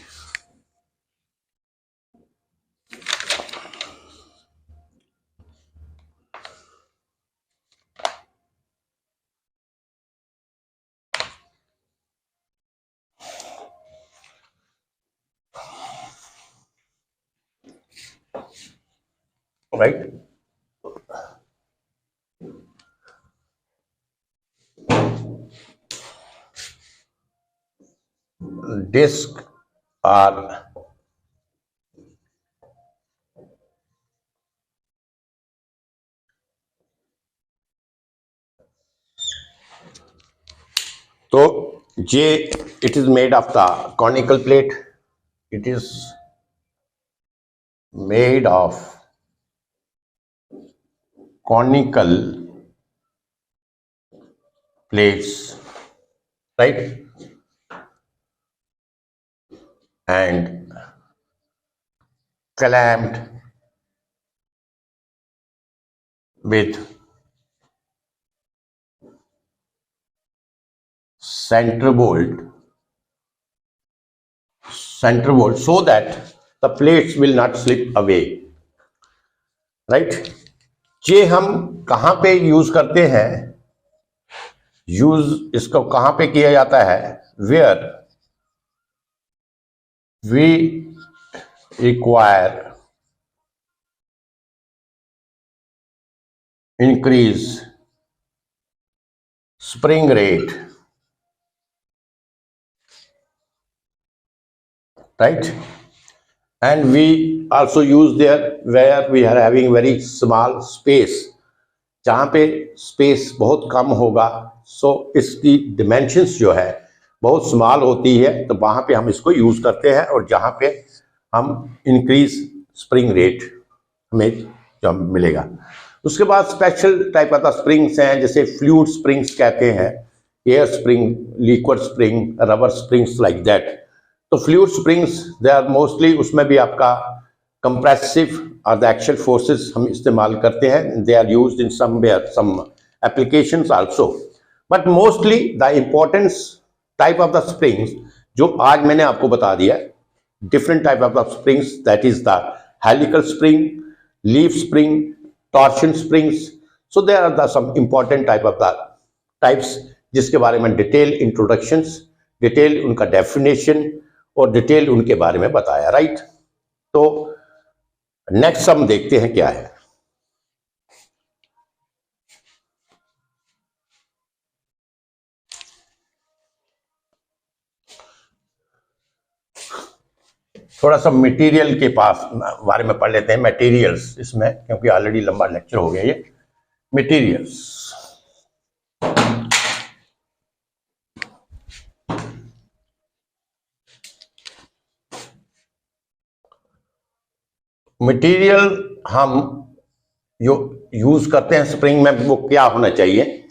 Right. disc are so J, it is made of the conical plate. It is made of conical plates, right? And clamped with center bolt so that the plates will not slip away, right? ये हम कहां पे यूज करते हैं? यूज इसको कहां पे किया जाता है? Where we require increase spring rate, right? And we also use there where we are having very small space, जहां पे स्पेस बहुत कम होगा, सो इसकी डिमेंशंस जो है बहुत स्मॉल होती है, तो वहां पे हम इसको यूज करते हैं, और जहां पे हम इंक्रीज स्प्रिंग रेट हमें जो मिलेगा। उसके बाद स्पेशल टाइप का स्प्रिंग्स हैं, जैसे फ्लूइड स्प्रिंग्स कहते हैं, air spring, liquid spring, rubber springs like that. तो fluid springs they are mostly, उसमें भी आपका कंप्रेसिव और द एक्शन फोर्सेस हम इस्तेमाल करते हैं। They are used in some applications also, but mostly the importance type of the springs जो आज मैंने आपको बता दिया, different type of the springs, that is the helical spring, leaf spring, torsion springs. So there are the some important type of the types, जिसके बारे में डिटेल इंट्रोडक्शंस, डिटेल उनका डेफिनेशन और डिटेल उनके बारे में बताया, राइट? तो नेक्स्ट हम देखते हैं क्या है। थोड़ा सा मटेरियल के पास बारे में पढ़ लेते हैं, मटेरियल्स इसमें, क्योंकि ऑलरेडी लंबा लेक्चर हो गया ये। मटेरियल्स, मटेरियल हम जो यूज करते हैं स्प्रिंग में, वो क्या होना चाहिए?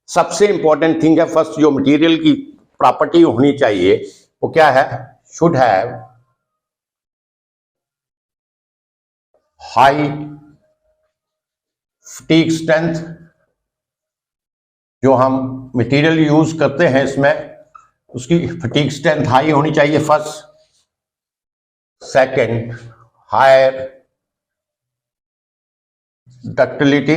सबसे इंपॉर्टेंट थिंग है, फर्स्ट जो मटेरियल की प्रॉपर्टी होनी चाहिए वो क्या है? Should have high fatigue strength. जो हम मटेरियल यूज करते हैं इसमें, उसकी फटीग स्ट्रेंथ हाई होनी चाहिए, first. Second, higher ductility,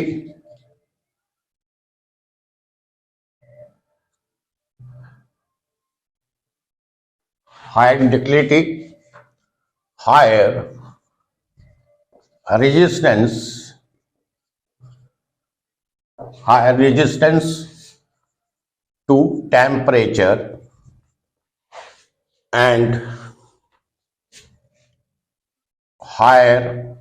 higher ductility, higher resistance, higher resistance to temperature, and higher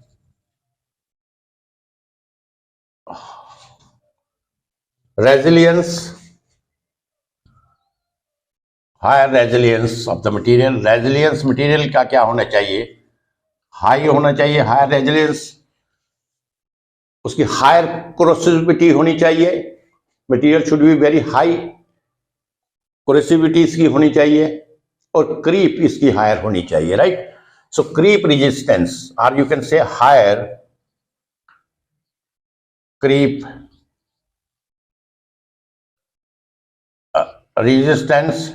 resilience, higher resilience of the material। resilience material का क्या होना चाहिए? हाई होना चाहिए, हायर रेजिलियंस। उसकी हायर कोरोसिविटी होनी चाहिए, material should be very high corrosivity इसकी होनी चाहिए, और क्रीप इसकी हायर होनी चाहिए, राइट? सो क्रीप रेजिस्टेंस, और you can say higher creep resistance,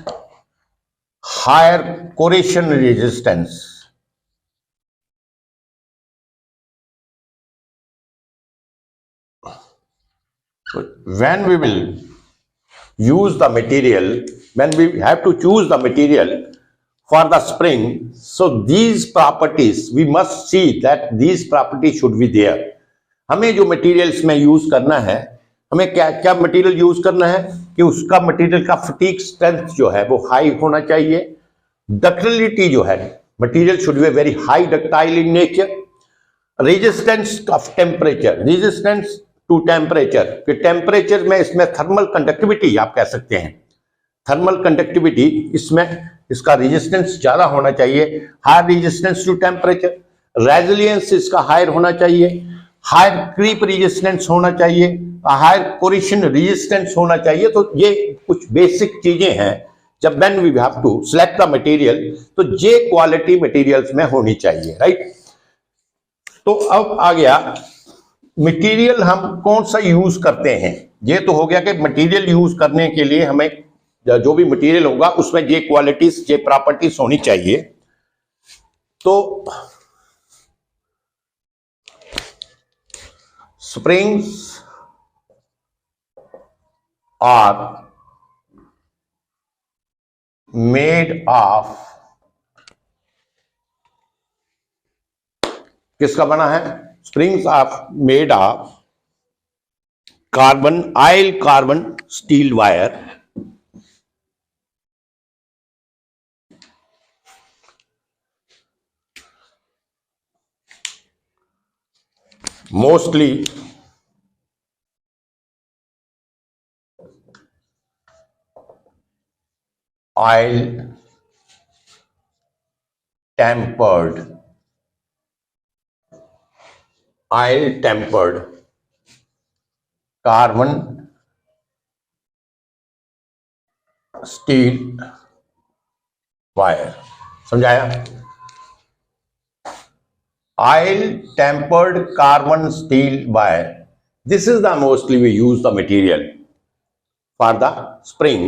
higher corrosion resistance. When we will use the material, when we have to choose the material for the spring, so these properties we must see that these properties should be there। हमें जो मटेरियल्स में यूज करना है, हमें क्या क्या मटेरियल यूज करना है कि उसका मटेरियल का फटीग स्ट्रेंथ जो है वो हाई होना चाहिए, डक्टिलिटी जो है, material should be very high ductile in nature. Resistance of temperature, resistance to temperature, कि टेम्परेचर में इसमें थर्मल कंडक्टिविटी आप कह सकते हैं, थर्मल कंडक्टिविटी इसमें इसका रेजिस्टेंस ज्यादा होना चाहिए, higher resistance to temperature. Resilience इसका हायर होना चाहिए, हायर क्रीप रेजिस्टेंस होना चाहिए, हायर कोरिशन रेजिस्टेंस होना चाहिए। तो ये कुछ बेसिक चीजें हैं जब when we have to select the material, तो जे क्वालिटी मटेरियल्स में होनी चाहिए, राइट। तो अब आ गया मटेरियल हम कौन सा यूज करते हैं। ये तो हो गया कि मटेरियल यूज करने के लिए हमें जो भी मटेरियल होगा उसमें ये क्वालिटीज, ये प्रॉपर्टीज होनी चाहिए। तो springs are made of, किसका बना है? springs are made of carbon, oil carbon steel wire, mostly oil tempered carbon steel wire। समझाया? oil tempered carbon steel wire, this is the mostly we use the material for the spring।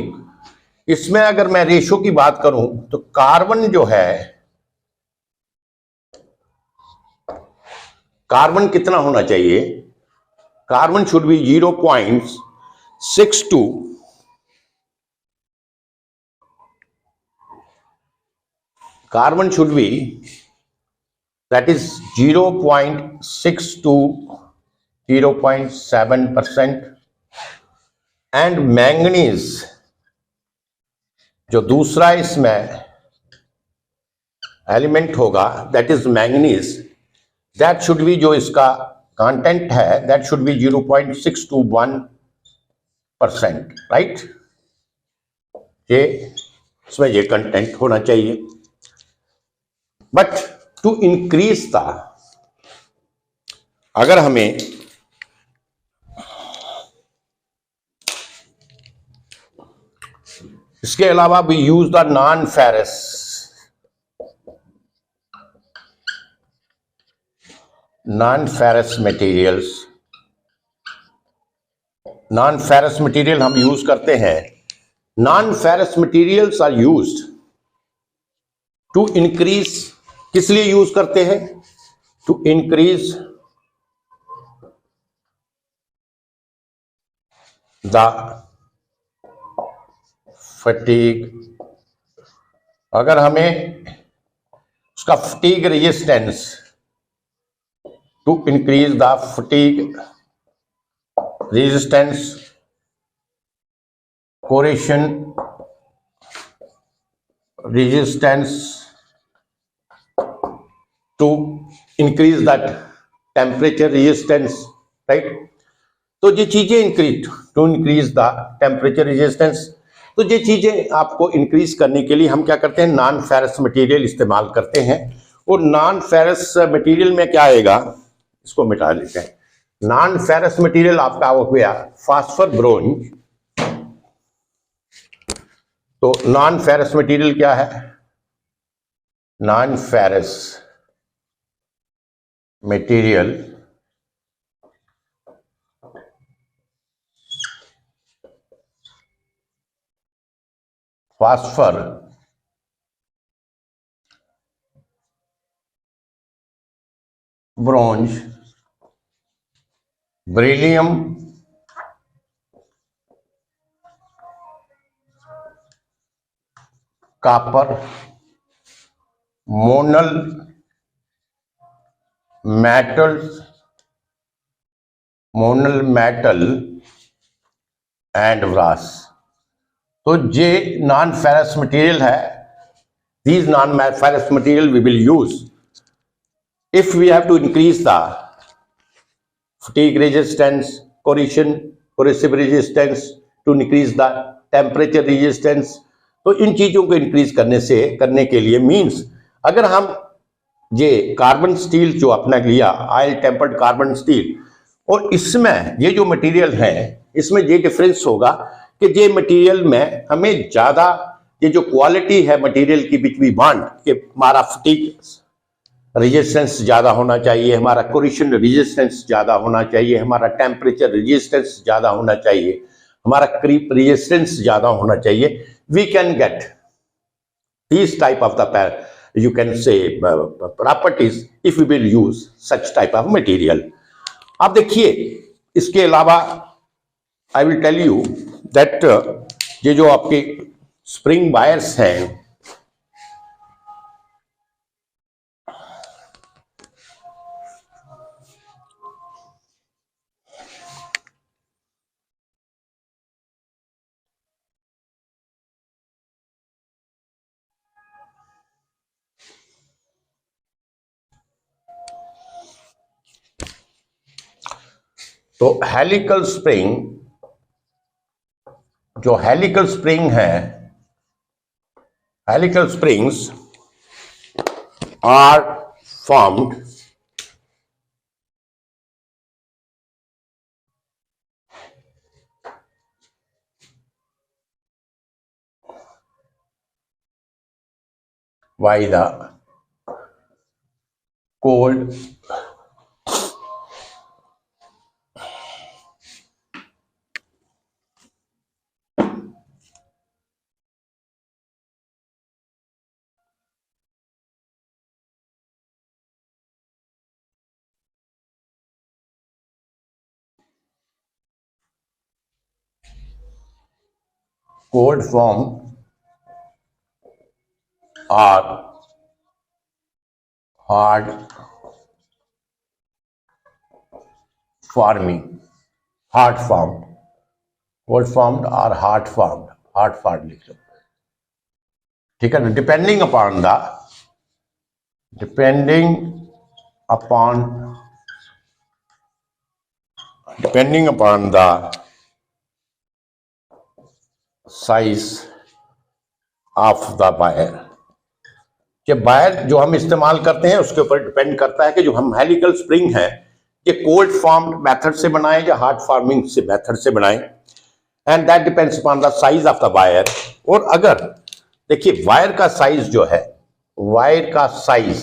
इसमें अगर मैं रेशो की बात करूं तो कार्बन जो है, कार्बन कितना होना चाहिए? Carbon should be 0.62, carbon should be that is 0.6 to 0.7%, and manganese जो दूसरा इसमें एलिमेंट होगा that is manganese, that should B, जो इसका कंटेंट है that should B 0.6 to 1%, right. ये इसमें ये कंटेंट होना चाहिए। बट टू इंक्रीज द, अगर हमें इसके अलावा भी use the non ferrous, non ferrous materials, non ferrous material हम यूज करते हैं। Non ferrous materials are used to increase, किस लिए यूज करते हैं? टू इंक्रीज द फटीग, अगर हमें उसका fatigue resistance, to increase the fatigue resistance, corrosion resistance, to increase that temperature resistance, right. तो ये चीजें increase, to increase the temperature resistance, तो ये चीजें आपको इंक्रीज करने के लिए हम क्या करते हैं? नॉन फेरस मटेरियल इस्तेमाल करते हैं। और नॉन फेरस मटेरियल में क्या आएगा, इसको मिटा लेते हैं। नॉन फेरस मटेरियल आपका हो गया फास्फर ब्रोंज। तो नॉन फेरस मटेरियल क्या है? Non ferrous material phosphor, bronze, beryllium, copper, monel metal and brass. तो ये नॉन फेरस मटेरियल है these non-ferrous material we will use if we have to increase the fatigue resistance, corrosive resistance, to increase the temperature resistance. तो इन चीजों को इंक्रीज करने के लिए मींस अगर हम ये कार्बन स्टील जो अपना लिया, ऑयल टेम्पर्ड कार्बन स्टील, और इसमें ये जो मटेरियल है इसमें ये डिफरेंस होगा कि ये मटेरियल में हमें ज्यादा ये जो क्वालिटी है मटेरियल की विच वी वांट कि हमारा फटीग रेजिस्टेंस ज्यादा होना चाहिए, हमारा कोरिशन रेजिस्टेंस ज्यादा होना चाहिए, हमारा टेम्परेचर रेजिस्टेंस ज्यादा होना चाहिए, हमारा क्रीप रेजिस्टेंस ज्यादा होना चाहिए. We can get these type of the you can say properties if we will use such type of material. अब देखिए इसके अलावा I will tell you that ये जो आपके स्प्रिंग वायर्स हैं, तो हेलिकल स्प्रिंग, जो हेलिकल स्प्रिंग है, helical springs are formed by the cold cold form or hard forming, hard formed, cold formed or hard formed, hard formed लिख लो, ठीक है ना. Depending upon the size of the wire, कि वायर जो हम इस्तेमाल करते हैं उसके ऊपर डिपेंड करता है कि जो हम हेलिकल स्प्रिंग है ये कोल्ड फॉर्म्ड मेथड से बनाएं या हार्ड फॉर्मिंग से मेथड से बनाएं, and that depends upon the size of the wire. और अगर देखिए वायर का साइज जो है, वायर का साइज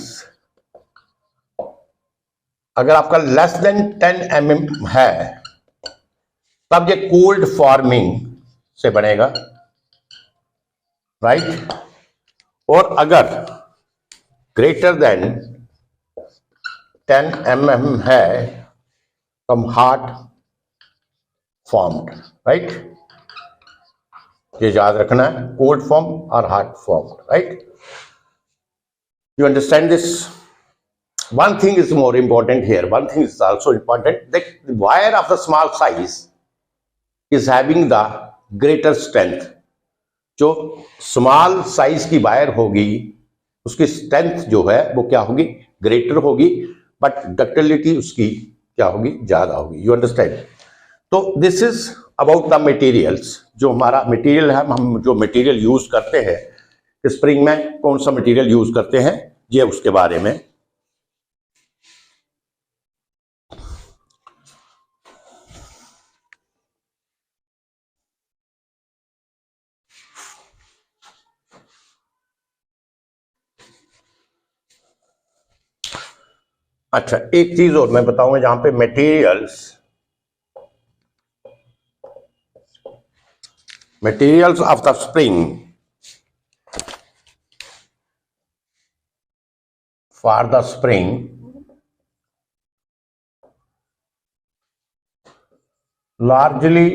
अगर आपका लेस देन 10 mm है तब ये कोल्ड फॉर्मिंग से बनेगा, राइट. और अगर ग्रेटर देन 10 mm है तो हम हार्ड फॉर्म्ड, राइट. ये याद रखना है, कोल्ड फॉर्म और hard formed, right. You understand this. One thing is more important here. One thing is also important, that the wire of the small size is having the greater strength. जो स्मॉल साइज की वायर होगी उसकी स्ट्रेंथ जो है वो क्या होगी, ग्रेटर होगी, बट डक्टिलिटी उसकी क्या होगी, ज्यादा होगी. You understand. तो this is about the materials. जो हमारा मटेरियल है, हम जो मटेरियल यूज करते हैं स्प्रिंग में, कौन सा मटेरियल यूज करते हैं ये उसके बारे में. अच्छा, एक चीज और मैं बताऊंगा जहां पे materials of the spring for the spring largely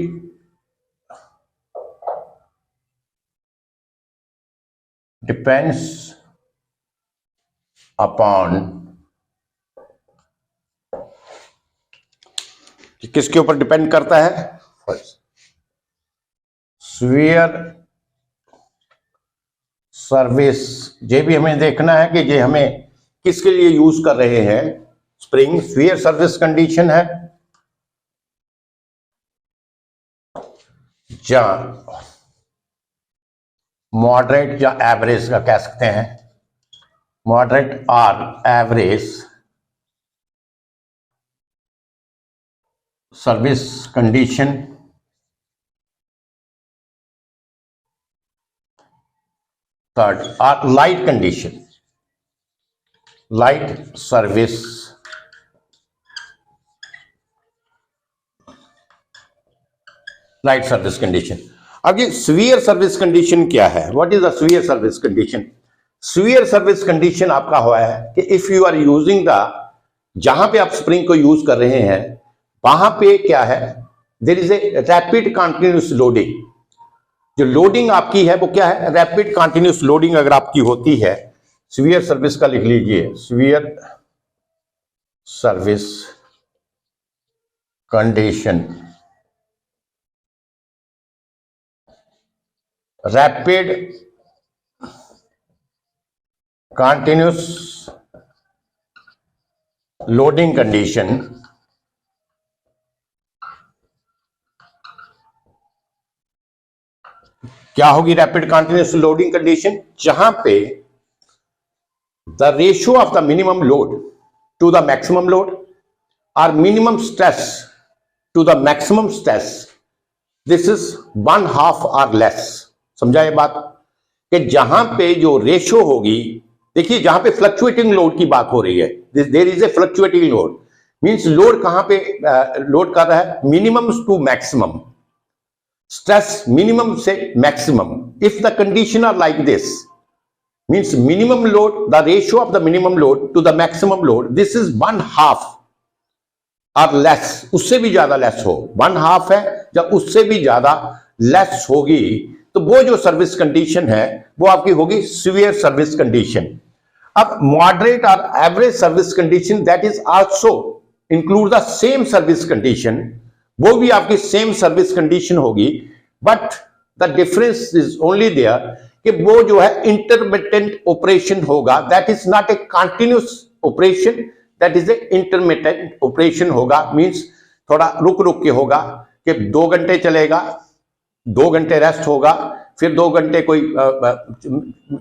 depends upon, किसके ऊपर डिपेंड करता है, सर्विस, ये भी हमें देखना है कि ये हमें किसके लिए यूज कर रहे हैं। स्प्रिंग स्फीयर सर्विस कंडीशन है, या मॉडरेट या एवरेज का कह सकते हैं, मॉडरेट और एवरेज सर्विस कंडीशन। थर्ड और light condition, light service condition. अब ये स्फीयर सर्विस कंडीशन क्या है? What is the severe service condition? Severe service condition आपका हुआ है कि if you are using the, जहां पे आप स्प्रिंग को यूज कर रहे हैं वहां पे क्या है, there is a rapid continuous loading. जो लोडिंग आपकी है वो क्या है? रैपिड कंटिन्यूअस लोडिंग अगर आपकी होती है, स्फीयर सर्विस का लिख लीजिए, severe service condition, rapid continuous loading condition क्या होगी? रैपिड कंटिन्यूअस लोडिंग कंडीशन जहां पे the ratio of the minimum load to the maximum load और minimum stress to the maximum stress, this is 1/2 और लेस। समझा ये बात? कि जहां पे जो रेशियो होगी, देखिए जहां पे फ्लक्चुएटिंग लोड की बात हो रही है, there is a fluctuating load, means load कहां पे लोड कर रहा है? Minimum to maximum, stress minimum से maximum. If the condition are like this, means minimum load, the ratio of the minimum load to the maximum load, this is 1/2 और लेस, उससे भी ज्यादा लेस हो, 1/2 है जब उससे भी ज्यादा लेस होगी, तो वो जो सर्विस कंडीशन है वो आपकी होगी सीवियर सर्विस कंडीशन। अब मॉडरेट और average service condition, that is also include the same service condition, वो भी आपकी सेम सर्विस कंडीशन होगी, but the difference is only there कि वो जो है इंटरमिटेंट ऑपरेशन होगा, that is not a continuous operation, that is a intermittent operation होगा, मींस थोड़ा रुक रुक के होगा कि 2 घंटे चलेगा, 2 घंटे रेस्ट होगा, फिर 2 घंटे कोई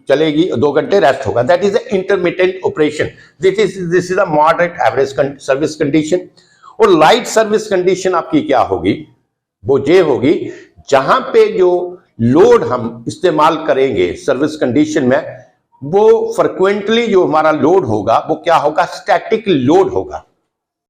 चलेगी, 2 घंटे रेस्ट होगा, that is a intermittent operation. This is a moderate average service condition. और लाइट सर्विस कंडीशन आपकी क्या होगी? वो ये होगी जहां पे जो लोड हम इस्तेमाल करेंगे सर्विस कंडीशन में, वो फ्रिक्वेंटली जो हमारा लोड होगा वो क्या होगा? स्टैटिक लोड होगा।